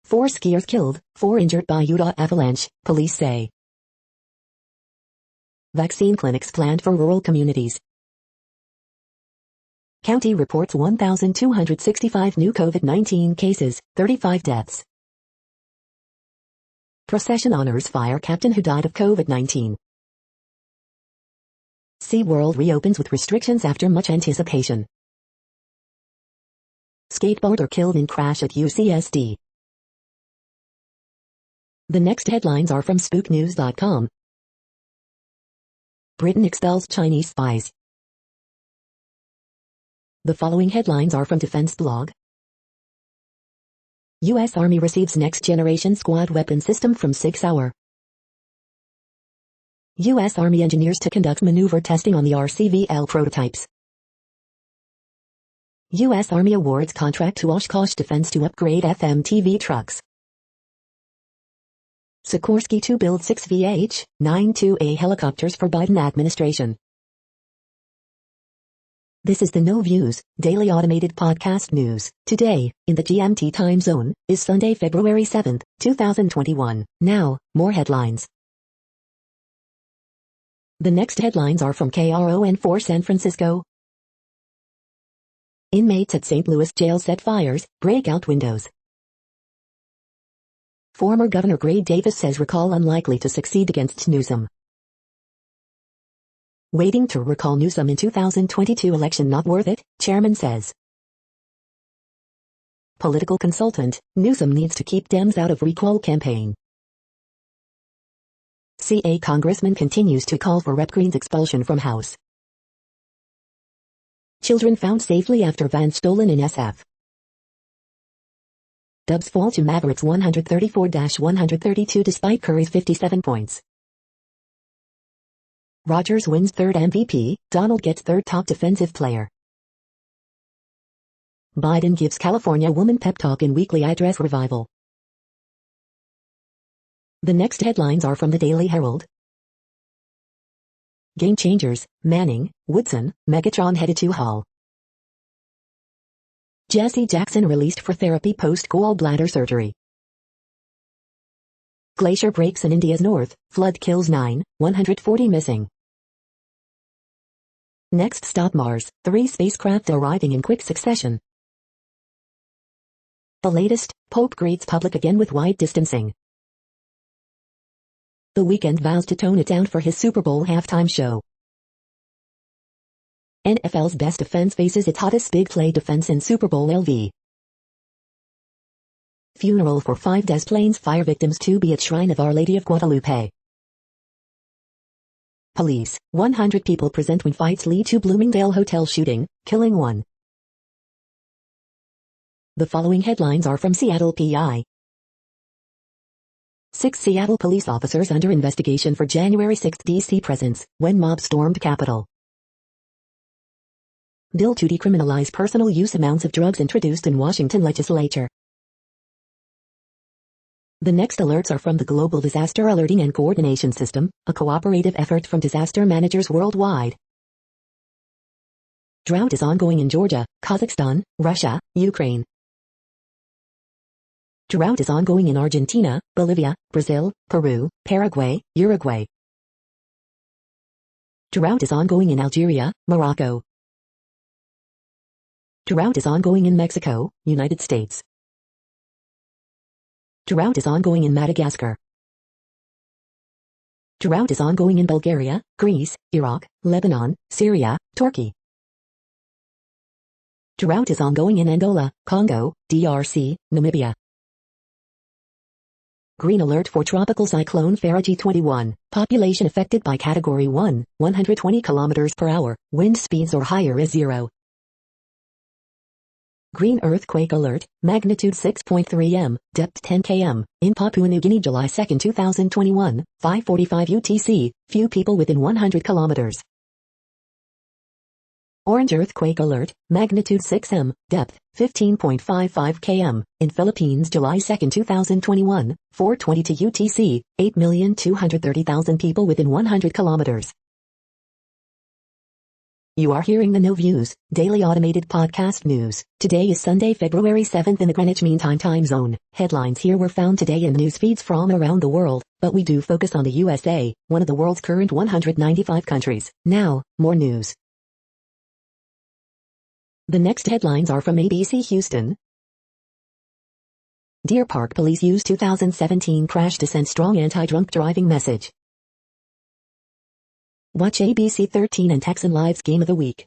4 skiers killed, 4 injured by Utah avalanche, police say. Vaccine clinics planned for rural communities. County reports 1,265 new COVID-19 cases, 35 deaths. Procession honors fire captain who died of COVID-19. SeaWorld reopens with restrictions after much anticipation. Skateboarder killed in crash at UCSD. The next headlines are from SpookNews.com. Britain expels Chinese spies. The following headlines are from Defense Blog. U.S. Army receives next-generation squad weapon system from 6 Hour. U.S. Army engineers to conduct maneuver testing on the RCVL prototypes. U.S. Army awards contract to Oshkosh Defense to upgrade FMTV trucks. Sikorsky to build 6 VH-92A helicopters for Biden administration. This is the No Views, daily automated podcast news. Today, in the GMT time zone, is Sunday, February 7th, 2021. Now, more headlines. The next headlines are from KRON4 San Francisco. Inmates at St. Louis jail set fires, break out windows. Former Governor Gray Davis says recall unlikely to succeed against Newsom. Waiting to recall Newsom in 2022 election not worth it, chairman says. Political consultant, Newsom needs to keep Dems out of recall campaign. CA congressman continues to call for Rep Green's expulsion from House. Children found safely after van stolen in SF. Dubs fall to Mavericks 134-132 despite Curry's 57 points. Rodgers wins 3rd MVP, Donald gets 3rd top defensive player. Biden gives California woman pep talk in weekly address revival. The next headlines are from the Daily Herald. Game changers, Manning, Woodson, Megatron headed to Hall. Jesse Jackson released for therapy post-gallbladder surgery. Glacier breaks in India's north, flood kills 9, 140 missing. Next stop Mars, 3 spacecraft arriving in quick succession. The latest, Pope greets public again with wide distancing. The Weeknd vows to tone it down for his Super Bowl halftime show. NFL's best defense faces its hottest big play defense in Super Bowl LV. Funeral for 5 Des Plaines fire victims to be at Shrine of Our Lady of Guadalupe. Police, 100 people present when fights lead to Bloomingdale hotel shooting, killing 1. The following headlines are from Seattle PI. 6 Seattle police officers under investigation for January 6 DC presence, when mob stormed Capitol. Bill to decriminalize personal use amounts of drugs introduced in Washington legislature. The next alerts are from the Global Disaster Alerting and Coordination System, a cooperative effort from disaster managers worldwide. Drought is ongoing in Georgia, Kazakhstan, Russia, Ukraine. Drought is ongoing in Argentina, Bolivia, Brazil, Peru, Paraguay, Uruguay. Drought is ongoing in Algeria, Morocco. Drought is ongoing in Mexico, United States. Drought is ongoing in Madagascar. Drought is ongoing in Bulgaria, Greece, Iraq, Lebanon, Syria, Turkey. Drought is ongoing in Angola, Congo, DRC, Namibia. Green alert for tropical cyclone Faraji 21, population affected by category 1, 120 km per hour, wind speeds or higher is 0. Green earthquake alert, magnitude 6.3 m, depth 10 km, in Papua New Guinea July 2, 2021, 5:45 UTC, few people within 100 kilometers. Orange earthquake alert, magnitude 6 m, depth 15.55 km, in Philippines July 2, 2021, 4:22 UTC, 8,230,000 people within 100 kilometers. You are hearing the No Views, daily automated podcast news. Today is Sunday, February 7th in the Greenwich Mean Time zone. Headlines here were found today in news feeds from around the world, but we do focus on the USA, one of the world's current 195 countries. Now, more news. The next headlines are from ABC Houston. Deer Park police use 2017 crash to send strong anti-drunk driving message. Watch ABC 13 and Texan Live's Game of the Week.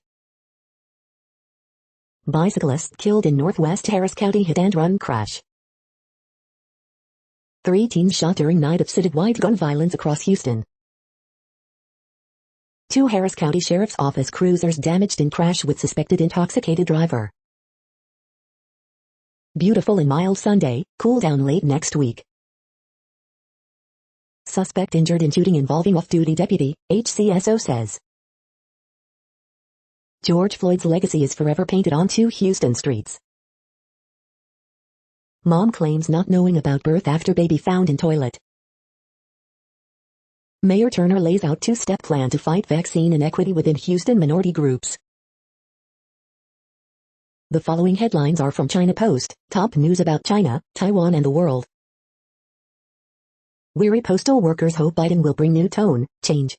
Bicyclist killed in Northwest Harris County hit-and-run crash. 3 teens shot during night of citywide gun violence across Houston. 2 Harris County Sheriff's Office cruisers damaged in crash with suspected intoxicated driver. Beautiful and mild Sunday, cool down late next week. Suspect injured in shooting involving off-duty deputy, HCSO says. George Floyd's legacy is forever painted onto Houston streets. Mom claims not knowing about birth after baby found in toilet. Mayor Turner lays out 2-step plan to fight vaccine inequity within Houston minority groups. The following headlines are from China Post, top news about China, Taiwan and the world. Weary postal workers hope Biden will bring new tone, change.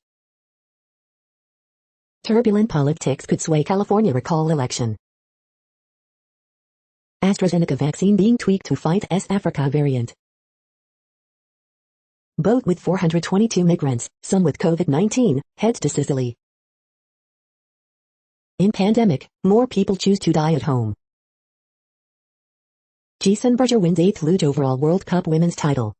Turbulent politics could sway California recall election. AstraZeneca vaccine being tweaked to fight Africa variant. Boat with 422 migrants, some with COVID-19, heads to Sicily. In pandemic, more people choose to die at home. Jason Berger wins 8th luge overall World Cup women's title.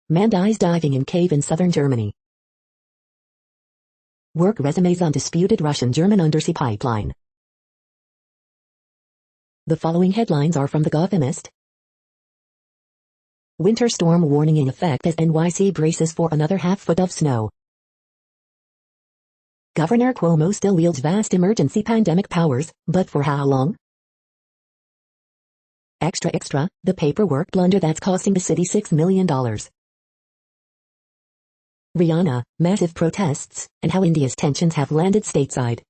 Man dies diving in cave in southern Germany. Work resumes on disputed Russian-German undersea pipeline. The following headlines are from The Gothamist. Winter storm warning in effect as NYC braces for another half-foot of snow. Governor Cuomo still wields vast emergency pandemic powers, but for how long? Extra, the paperwork blunder that's costing the city $6 million. Rihanna, massive protests, and how India's tensions have landed stateside.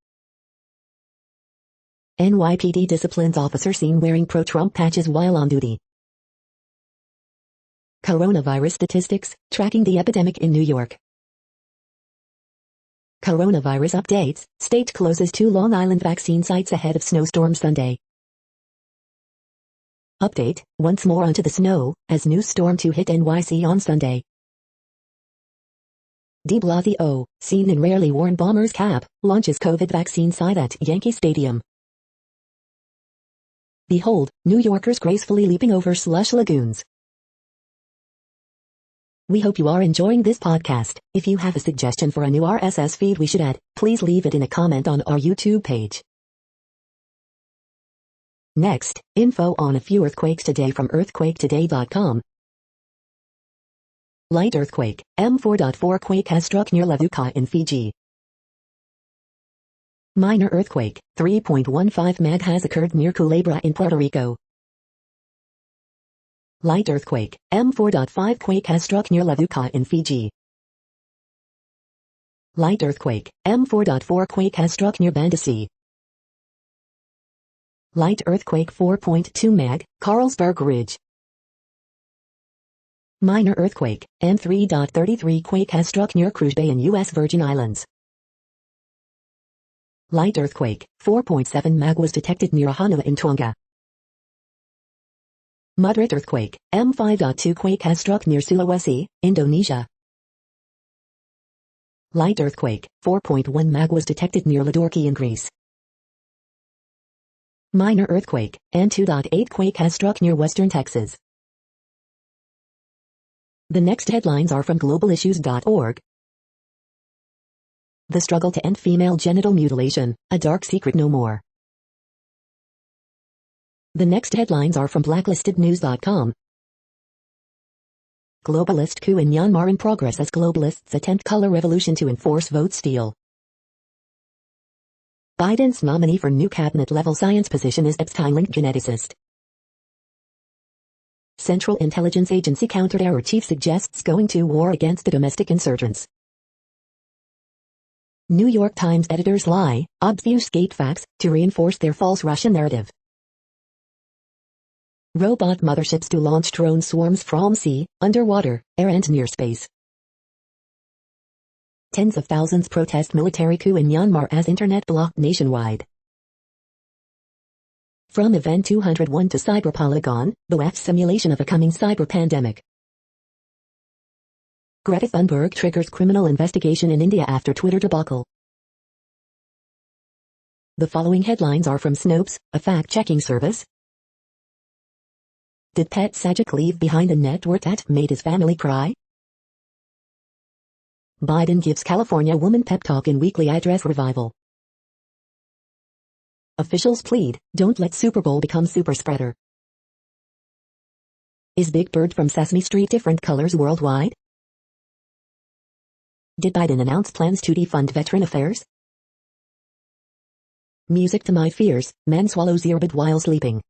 NYPD disciplines officer seen wearing pro-Trump patches while on duty. Coronavirus statistics, tracking the epidemic in New York. Coronavirus updates, state closes 2 Long Island vaccine sites ahead of snowstorm Sunday. Update, once more onto the snow, as new storm 2 hit NYC on Sunday. De Blasio, seen in rarely worn bomber's cap, launches COVID vaccine site at Yankee Stadium. Behold, New Yorkers gracefully leaping over slush lagoons. We hope you are enjoying this podcast. If you have a suggestion for a new RSS feed we should add, please leave it in a comment on our YouTube page. Next, info on a few earthquakes today from earthquaketoday.com. Light earthquake, M4.4 quake has struck near Levuka in Fiji. Minor earthquake, 3.15 mag has occurred near Culebra in Puerto Rico. Light earthquake, M4.5 quake has struck near Levuka in Fiji. Light earthquake, M4.4 quake has struck near Bandasi. Light earthquake 4.2 mag, Carlsberg Ridge. Minor earthquake, M3.33 quake has struck near Cruz Bay in U.S. Virgin Islands. Light earthquake, 4.7 mag was detected near Hanua in Tonga. Moderate earthquake, M5.2 quake has struck near Sulawesi, Indonesia. Light earthquake, 4.1 mag was detected near Ladorki in Greece. Minor earthquake, N2.8 quake has struck near western Texas. The next headlines are from globalissues.org. The struggle to end female genital mutilation, a dark secret no more. The next headlines are from blacklistednews.com. Globalist coup in Myanmar in progress as globalists attempt color revolution to enforce vote steal. Biden's nominee for new cabinet-level science position is Epstein-linked geneticist. Central Intelligence Agency counter-terror chief suggests going to war against the domestic insurgents. New York Times editors lie, obfuscate facts, to reinforce their false Russian narrative. Robot motherships to launch drone swarms from sea, underwater, air and near space. Tens of thousands protest military coup in Myanmar as internet blocked nationwide. From Event 201 to Cyberpolygon, the WAF's simulation of a coming cyber pandemic. Greta Thunberg triggers criminal investigation in India after Twitter debacle. The following headlines are from Snopes, a fact-checking service. Did Pet Sajak leave behind a net worth that made his family cry? Biden gives California woman pep talk in weekly address revival. Officials plead, don't let Super Bowl become super spreader. Is Big Bird from Sesame Street different colors worldwide? Did Biden announce plans to defund veteran affairs? Music to my fears, man swallows earbud while sleeping.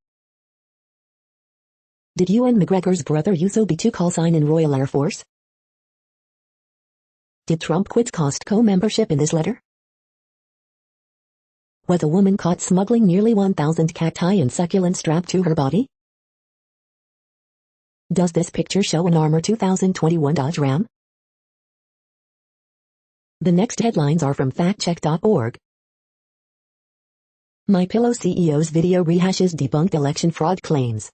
Did Ewan McGregor's brother Uso B2 call sign in Royal Air Force? Did Trump quit Costco membership in this letter? Was a woman caught smuggling nearly 1,000 cacti and succulents strapped to her body? Does this picture show an Armour 2021 Dodge Ram? The next headlines are from factcheck.org. MyPillow CEO's video rehashes debunked election fraud claims.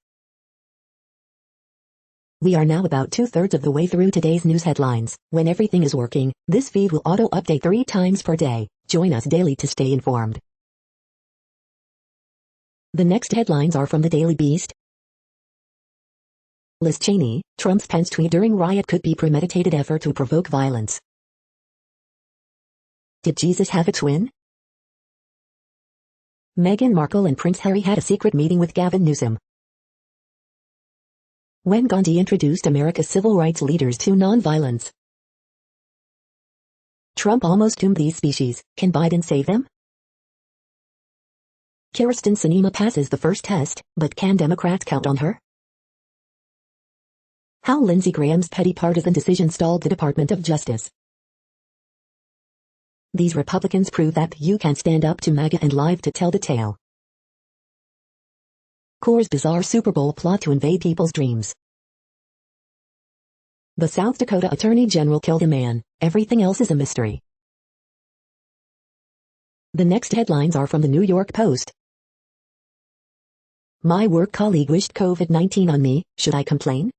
We are now about 2/3 of the way through today's news headlines. When everything is working, this feed will auto-update 3 times per day. Join us daily to stay informed. The next headlines are from the Daily Beast. Liz Cheney, Trump's Pence tweet during riot could be premeditated effort to provoke violence. Did Jesus have a twin? Meghan Markle and Prince Harry had a secret meeting with Gavin Newsom. When Gandhi introduced America's civil rights leaders to nonviolence. Trump almost doomed these species. Can Biden save them? Kyrsten Sinema passes the first test, but can Democrats count on her? How Lindsey Graham's petty partisan decision stalled the Department of Justice. These Republicans prove that you can stand up to MAGA and live to tell the tale. Core's bizarre Super Bowl plot to invade people's dreams. The South Dakota Attorney General killed a man. Everything else is a mystery. The next headlines are from the New York Post. My work colleague wished COVID-19 on me. Should I complain?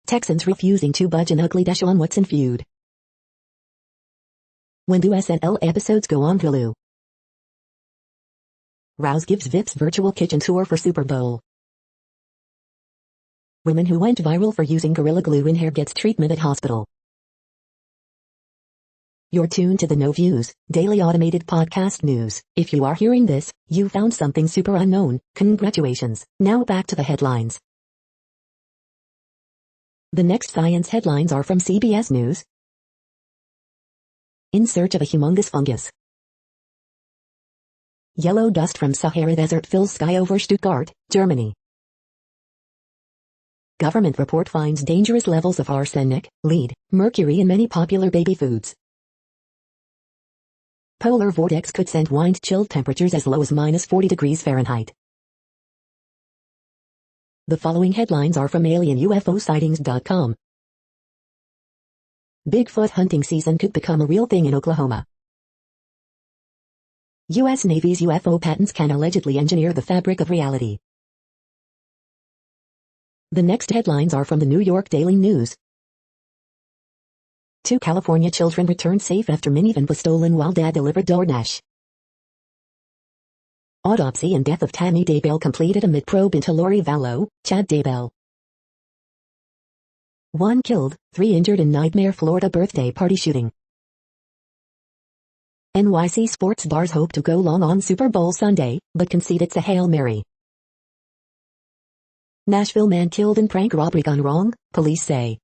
Texans refusing to budge an ugly Deshaun Watson feud. When do SNL episodes go on Hulu? Rouse gives Vip's virtual kitchen tour for Super Bowl. Women who went viral for using Gorilla Glue in hair gets treatment at hospital. You're tuned to the No Views, daily automated podcast news. If you are hearing this, you found something super unknown. Congratulations. Now back to the headlines. The next science headlines are from CBS News. In search of a humongous fungus. Yellow dust from Sahara Desert fills sky over Stuttgart, Germany. Government report finds dangerous levels of arsenic, lead, mercury in many popular baby foods. Polar vortex could send wind-chilled temperatures as low as -40 degrees Fahrenheit. The following headlines are from alienUFOsightings.com. Bigfoot hunting season could become a real thing in Oklahoma. U.S. Navy's UFO patents can allegedly engineer the fabric of reality. The next headlines are from the New York Daily News. 2 California children returned safe after minivan was stolen while dad delivered DoorDash. Autopsy and death of Tammy Daybell completed amid probe into Lori Vallow, Chad Daybell. 1 killed, 3 injured in Nightmare, Florida birthday party shooting. NYC sports bars hope to go long on Super Bowl Sunday, but concede it's a Hail Mary. Nashville man killed in prank robbery gone wrong, police say.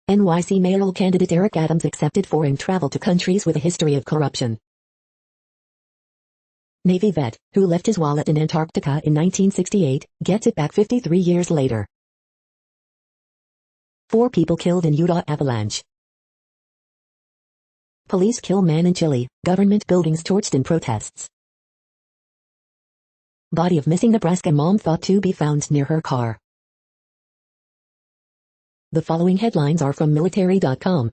NYC mayoral candidate Eric Adams accepted foreign travel to countries with a history of corruption. Navy vet, who left his wallet in Antarctica in 1968, gets it back 53 years later. 4 people killed in Utah avalanche. Police kill man in Chile, government buildings torched in protests. Body of missing Nebraska mom thought to be found near her car. The following headlines are from military.com.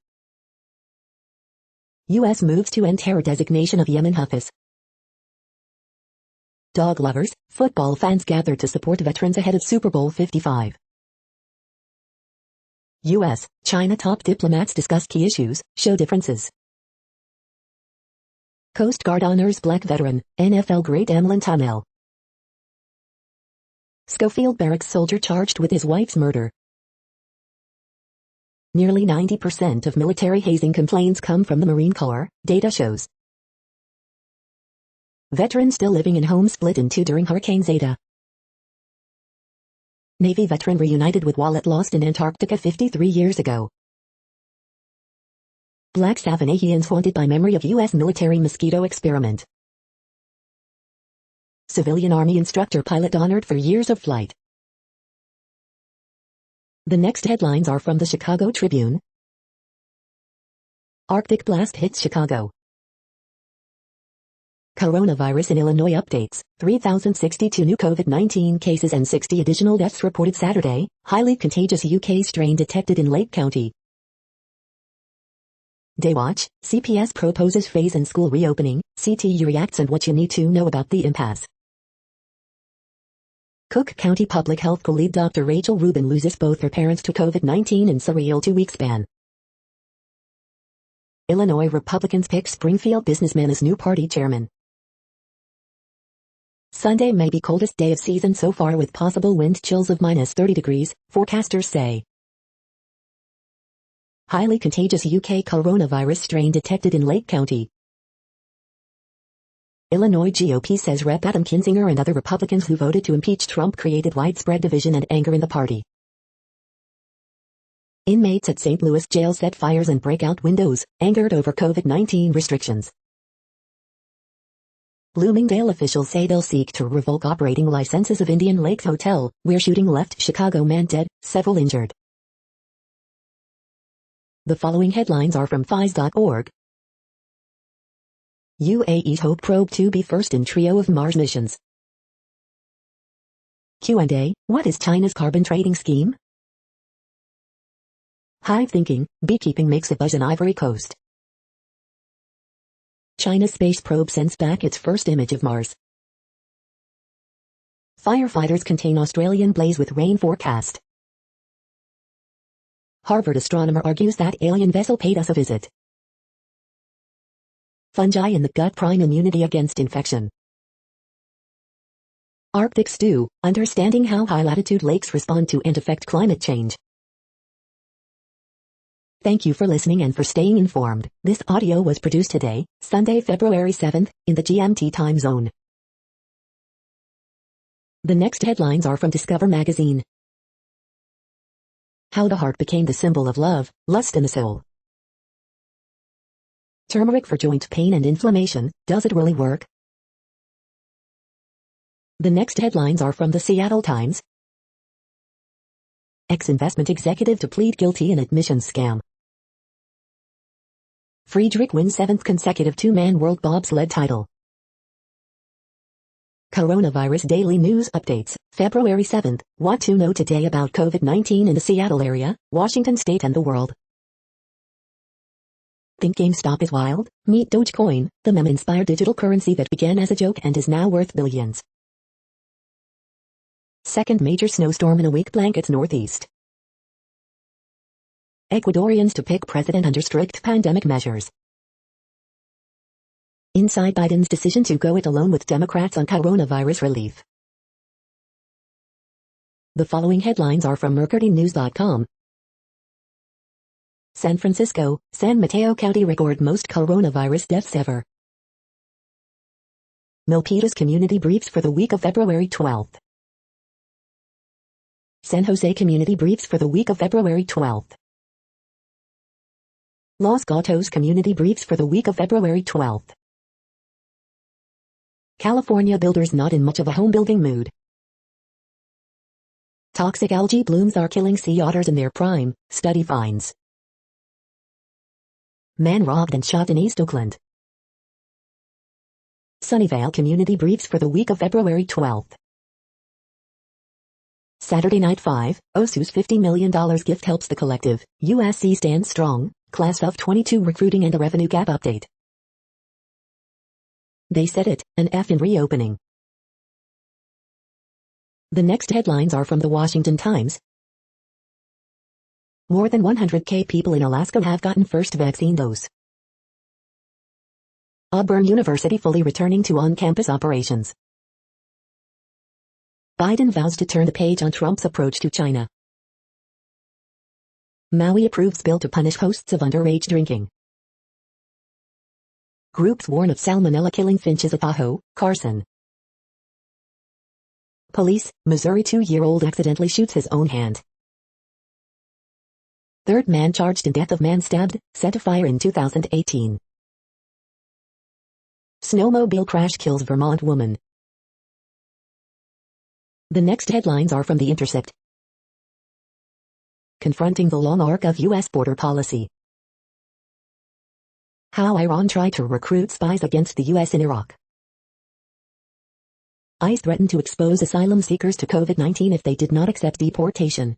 U.S. moves to end terror designation of Yemen Houthis. Dog lovers, football fans gather to support veterans ahead of Super Bowl 55. U.S., China top diplomats discuss key issues, show differences. Coast Guard honors black veteran, NFL great Emlyn Tunnell. Schofield Barracks soldier charged with his wife's murder. Nearly 90% of military hazing complaints come from the Marine Corps, data shows. Veteran still living in home split in two during Hurricane Zeta. Navy veteran reunited with wallet lost in Antarctica 53 years ago. Black Savanahians haunted by memory of U.S. military mosquito experiment. Civilian Army instructor pilot honored for years of flight. The next headlines are from the Chicago Tribune. Arctic blast hits Chicago. Coronavirus in Illinois updates, 3,062 new COVID-19 cases and 60 additional deaths reported Saturday, highly contagious UK strain detected in Lake County. Daywatch, CPS proposes phase in school reopening, CTU reacts and what you need to know about the impasse. Cook County Public Health co-lead Dr. Rachel Rubin loses both her parents to COVID-19 in surreal 2-week span. Illinois Republicans pick Springfield businessman as new party chairman. Sunday may be coldest day of season so far with possible wind chills of -30 degrees, forecasters say. Highly contagious UK coronavirus strain detected in Lake County. Illinois GOP says Rep. Adam Kinzinger and other Republicans who voted to impeach Trump created widespread division and anger in the party. Inmates at St. Louis jail set fires and break out windows, angered over COVID-19 restrictions. Bloomingdale officials say they'll seek to revoke operating licenses of Indian Lakes Hotel, where shooting left Chicago man dead, several injured. The following headlines are from FIS.org. UAE's Hope probe to be first in trio of Mars missions. Q&A, what is China's carbon trading scheme? Hive thinking, beekeeping makes a buzz in Ivory Coast. China's space probe sends back its first image of Mars. Firefighters contain Australian blaze with rain forecast. Harvard astronomer argues that alien vessel paid us a visit. Fungi in the gut prime immunity against infection. Arctic stew, understanding how high-latitude lakes respond to and affect climate change. Thank you for listening and for staying informed. This audio was produced today, Sunday, February 7th, in the GMT time zone. The next headlines are from Discover magazine. How the heart became the symbol of love, lust in the soul. Turmeric for joint pain and inflammation, does it really work? The next headlines are from the Seattle Times. Ex-investment executive to plead guilty in admissions scam. Friedrich wins 7th consecutive two-man world bobsled title. Coronavirus Daily News Updates, February 7th, what to know today about COVID-19 in the Seattle area, Washington State and the world. Think GameStop is wild? Meet Dogecoin, the meme-inspired digital currency that began as a joke and is now worth billions. Second major snowstorm in a week blankets Northeast. Ecuadorians to pick president under strict pandemic measures. Inside Biden's decision to go it alone with Democrats on coronavirus relief. The following headlines are from mercurynews.com. San Francisco, San Mateo County record most coronavirus deaths ever. Milpitas Community Briefs for the week of February 12th. San Jose Community Briefs for the week of February 12th. Los Gatos Community Briefs for the week of February 12th. California builders not in much of a home building mood. Toxic algae blooms are killing sea otters in their prime, study finds. Man robbed and shot in East Oakland. Sunnyvale Community Briefs for the week of February 12th. Saturday Night 5, Osu's $50 million gift helps the collective. USC stands strong, class of 22 recruiting and a revenue gap update. They said it, an F in reopening. The next headlines are from the Washington Times. More than 100,000 people in Alaska have gotten first vaccine dose. Auburn University fully returning to on-campus operations. Biden vows to turn the page on Trump's approach to China. Maui approves bill to punish hosts of underage drinking. Groups warn of salmonella killing finches at Tahoe, Carson. Police, Missouri 2-year-old accidentally shoots his own hand. Third man charged in death of man stabbed, set afire in 2018. Snowmobile crash kills Vermont woman. The next headlines are from The Intercept. Confronting the long arc of U.S. border policy. How Iran tried to recruit spies against the U.S. in Iraq. ICE threatened to expose asylum seekers to COVID-19 if they did not accept deportation.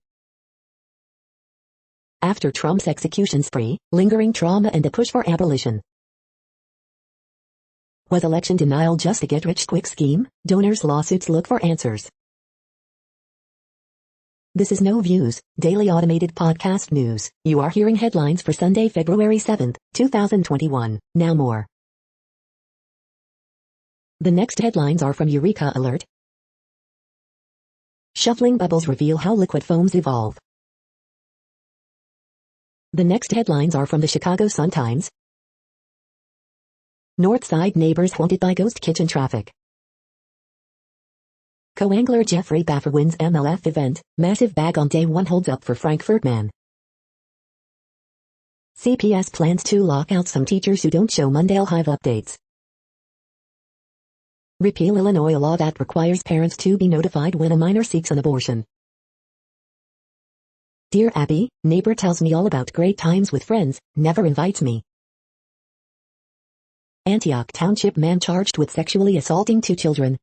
After Trump's execution spree, lingering trauma and a push for abolition. Was election denial just a get-rich-quick scheme? Donors' lawsuits look for answers. This is No Views, daily automated podcast news. You are hearing headlines for Sunday, February 7th, 2021. Now more. The next headlines are from Eureka Alert. Shuffling bubbles reveal how liquid foams evolve. The next headlines are from the Chicago Sun-Times. Northside neighbors haunted by ghost kitchen traffic. Co-angler Jeffrey Baffer wins MLF event, massive bag on day 1 holds up for Frankfurt man. CPS plans to lock out some teachers who don't show Mondale Hive updates. Repeal Illinois law that requires parents to be notified when a minor seeks an abortion. Dear Abby, neighbor tells me all about great times with friends, never invites me. Antioch Township man charged with sexually assaulting 2 children.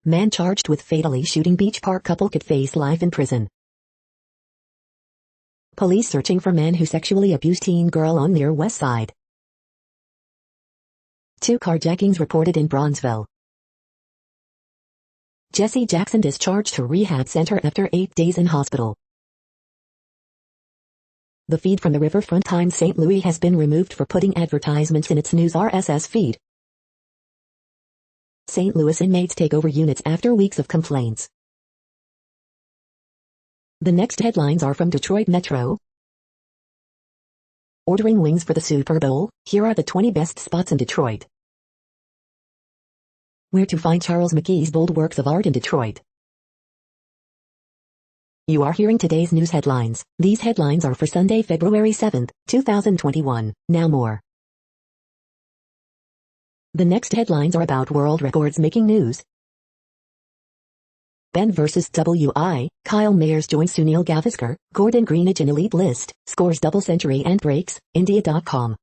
Man charged with fatally shooting Beach Park couple could face life in prison. Police searching for man who sexually abused teen girl on near West Side. 2 carjackings reported in Bronzeville. Jesse Jackson discharged to rehab center after 8 days in hospital. The feed from the Riverfront Times St. Louis has been removed for putting advertisements in its news RSS feed. St. Louis inmates take over units after weeks of complaints. The next headlines are from Detroit Metro. Ordering wings for the Super Bowl, here are the 20 best spots in Detroit. Where to find Charles McKee's bold works of art in Detroit. You are hearing today's news headlines. These headlines are for Sunday, February 7th, 2021. Now more. The next headlines are about world records making news. Ben vs. WI, Kyle Mayers joins Sunil Gavaskar, Gordon Greenidge in elite list, scores double century and breaks, India.com.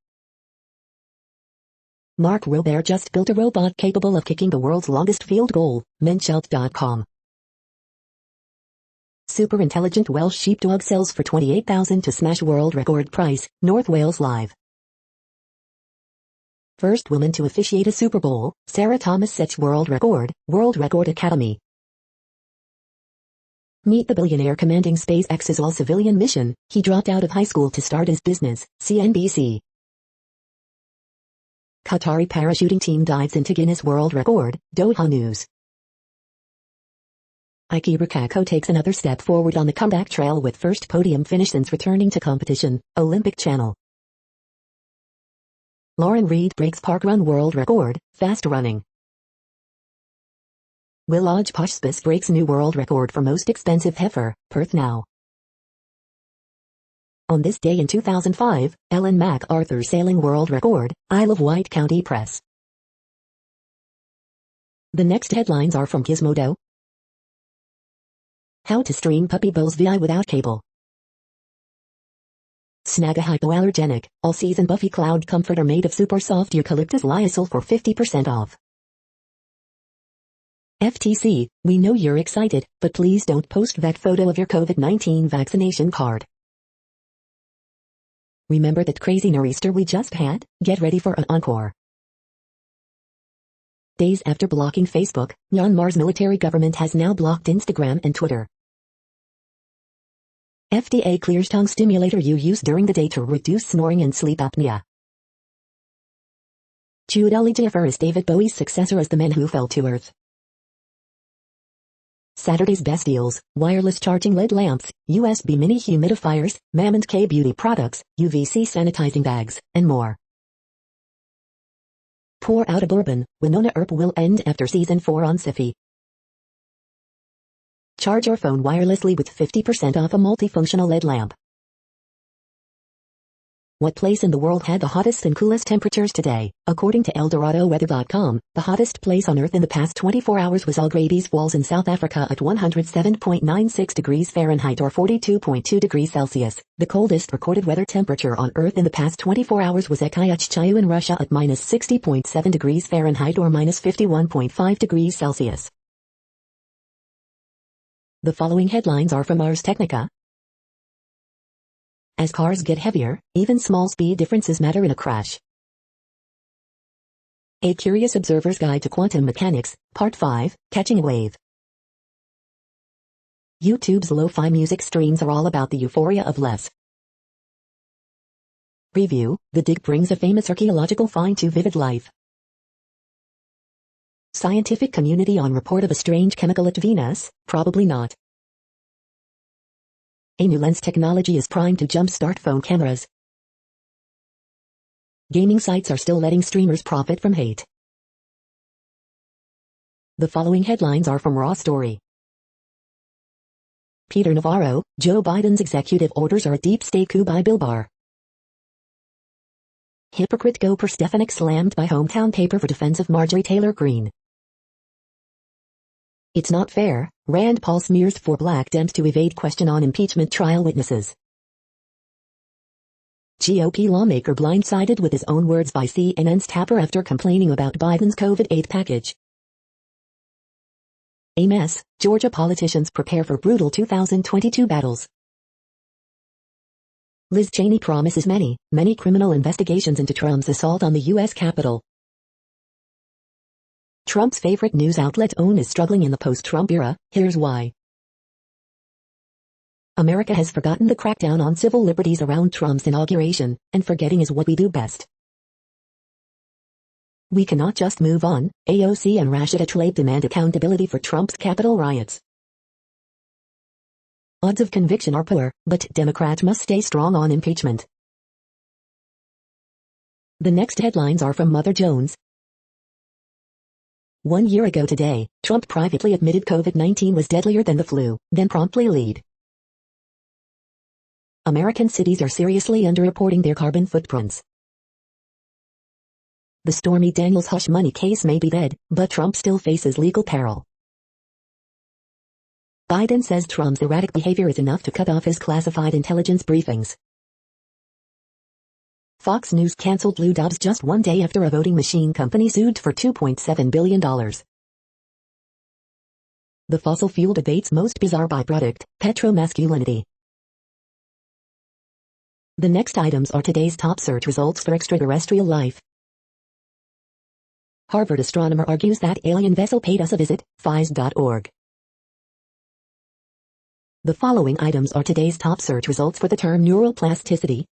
Mark Robert just built a robot capable of kicking the world's longest field goal, Menschelt.com. Super intelligent Welsh sheepdog sells for $28,000 to smash world record price, North Wales Live. First woman to officiate a Super Bowl, Sarah Thomas sets world record, World Record Academy. Meet the billionaire commanding SpaceX's all-civilian mission. He dropped out of high school to start his business, CNBC. Qatari parachuting team dives into Guinness World Record, Doha News. Ike Rukako takes another step forward on the comeback trail with first podium finish since returning to competition, Olympic Channel. Lauren Reed breaks parkrun world record, fast running. Will Ojposhpis breaks new world record for most expensive heifer, Perth now. On this day in 2005, Ellen MacArthur sailing world record, Isle of Wight County Press. The next headlines are from Gizmodo. How to stream Puppy Bowls VI without cable. Snag a hypoallergenic, all-season Buffy Cloud Comforter made of super soft eucalyptus lyocell for 50% off. FTC, we know you're excited, but please don't post that photo of your COVID-19 vaccination card. Remember that crazy nor'easter we just had? Get ready for an encore. Days after blocking Facebook, Myanmar's military government has now blocked Instagram and Twitter. FDA clears tongue stimulator you use during the day to reduce snoring and sleep apnea. Jude Elijiofor is David Bowie's successor as the man who fell to earth. Saturday's best deals, wireless charging LED lamps, USB mini humidifiers, Mammon K beauty products, UVC sanitizing bags, and more. Pour out a bourbon, Winona Earp will end after season 4 on Syfy. Charge your phone wirelessly with 50% off a multifunctional LED lamp. What place in the world had the hottest and coolest temperatures today? According to ElDoradoWeather.com, the hottest place on Earth in the past 24 hours was Algrabies Falls in South Africa at 107.96 degrees Fahrenheit or 42.2 degrees Celsius. The coldest recorded weather temperature on Earth in the past 24 hours was Ekayachchayu in Russia at minus 60.7 degrees Fahrenheit or minus 51.5 degrees Celsius. The following headlines are from Ars Technica. As cars get heavier, even small speed differences matter in a crash. A Curious Observer's Guide to Quantum Mechanics, Part 5, Catching a Wave. YouTube's lo-fi music streams are all about the euphoria of less. Review, The Dig brings a famous archaeological find to vivid life. Scientific community on report of a strange chemical at Venus, probably not. A new lens technology is primed to jumpstart phone cameras. Gaming sites are still letting streamers profit from hate. The following headlines are from Raw Story. Peter Navarro, Joe Biden's executive orders are a deep state coup by Bill Barr. Hypocrite Gopher Stefanik slammed by hometown paper for defense of Marjorie Taylor Greene. It's not fair, Rand Paul smears for black Dems to evade question on impeachment trial witnesses. GOP lawmaker blindsided with his own words by CNN's Tapper after complaining about Biden's COVID aid package. A mess, Georgia politicians prepare for brutal 2022 battles. Liz Cheney promises many criminal investigations into Trump's assault on the U.S. Capitol. Trump's favorite news outlet OWN is struggling in the post-Trump era, here's why. America has forgotten the crackdown on civil liberties around Trump's inauguration, and forgetting is what we do best. We cannot just move on, AOC and Rashida Tlaib demand accountability for Trump's Capitol riots. Odds of conviction are poor, but Democrats must stay strong on impeachment. The next headlines are from Mother Jones. 1 year ago today, Trump privately admitted COVID-19 was deadlier than the flu, then promptly lied. American cities are seriously underreporting their carbon footprints. The Stormy Daniels hush money case may be dead, but Trump still faces legal peril. Biden says Trump's erratic behavior is enough to cut off his classified intelligence briefings. Fox News canceled Blue Dobbs just 1 day after a voting machine company sued for $2.7 billion. The fossil fuel debate's most bizarre byproduct, petromasculinity. The next items are today's top search results for extraterrestrial life. Harvard astronomer argues that alien vessel paid us a visit, phys.org. The following items are today's top search results for the term neuroplasticity.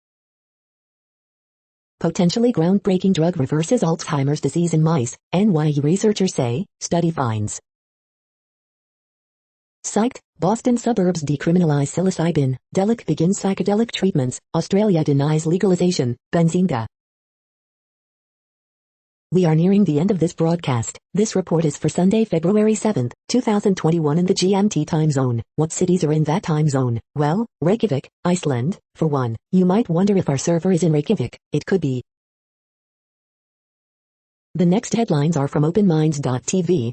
Potentially groundbreaking drug reverses Alzheimer's disease in mice, NYU researchers say, study finds. Psyched, Boston suburbs decriminalize psilocybin, Delic begins psychedelic treatments, Australia denies legalization, Benzinga. We are nearing the end of this broadcast. This report is for Sunday, February 7th, 2021 in the GMT time zone. What cities are in that time zone? Well, Reykjavik, Iceland, for one. You might wonder if our server is in Reykjavik. It could be. The next headlines are from OpenMinds.tv.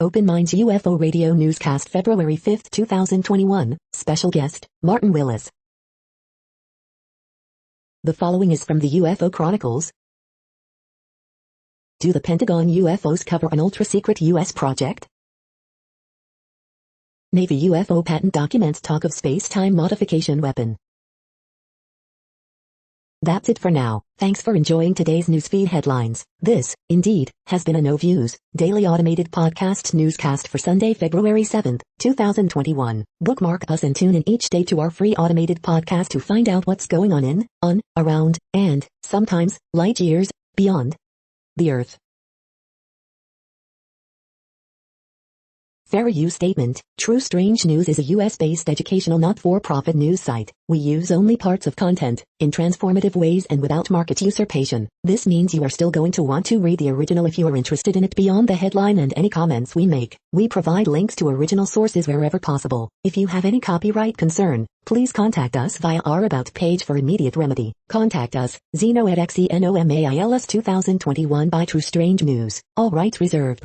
Open Minds UFO Radio Newscast February 5, 2021. Special guest, Martin Willis. The following is from the UFO Chronicles. Do the Pentagon UFOs cover an ultra-secret U.S. project? Navy UFO patent documents talk of space-time modification weapon. That's it for now. Thanks for enjoying today's newsfeed headlines. This, indeed, has been a No Views, daily automated podcast newscast for Sunday, February 7th, 2021. Bookmark us and tune in each day to our free automated podcast to find out what's going on in, on, around, and, sometimes, light years, beyond the Earth. Fair use statement. True Strange News is a US-based educational not-for-profit news site. We use only parts of content, in transformative ways and without market usurpation. This means you are still going to want to read the original if you are interested in it beyond the headline and any comments we make. We provide links to original sources wherever possible. If you have any copyright concern, please contact us via our About page for immediate remedy. Contact us, Zeno at XENOMAILS 2021 by True Strange News. All rights reserved.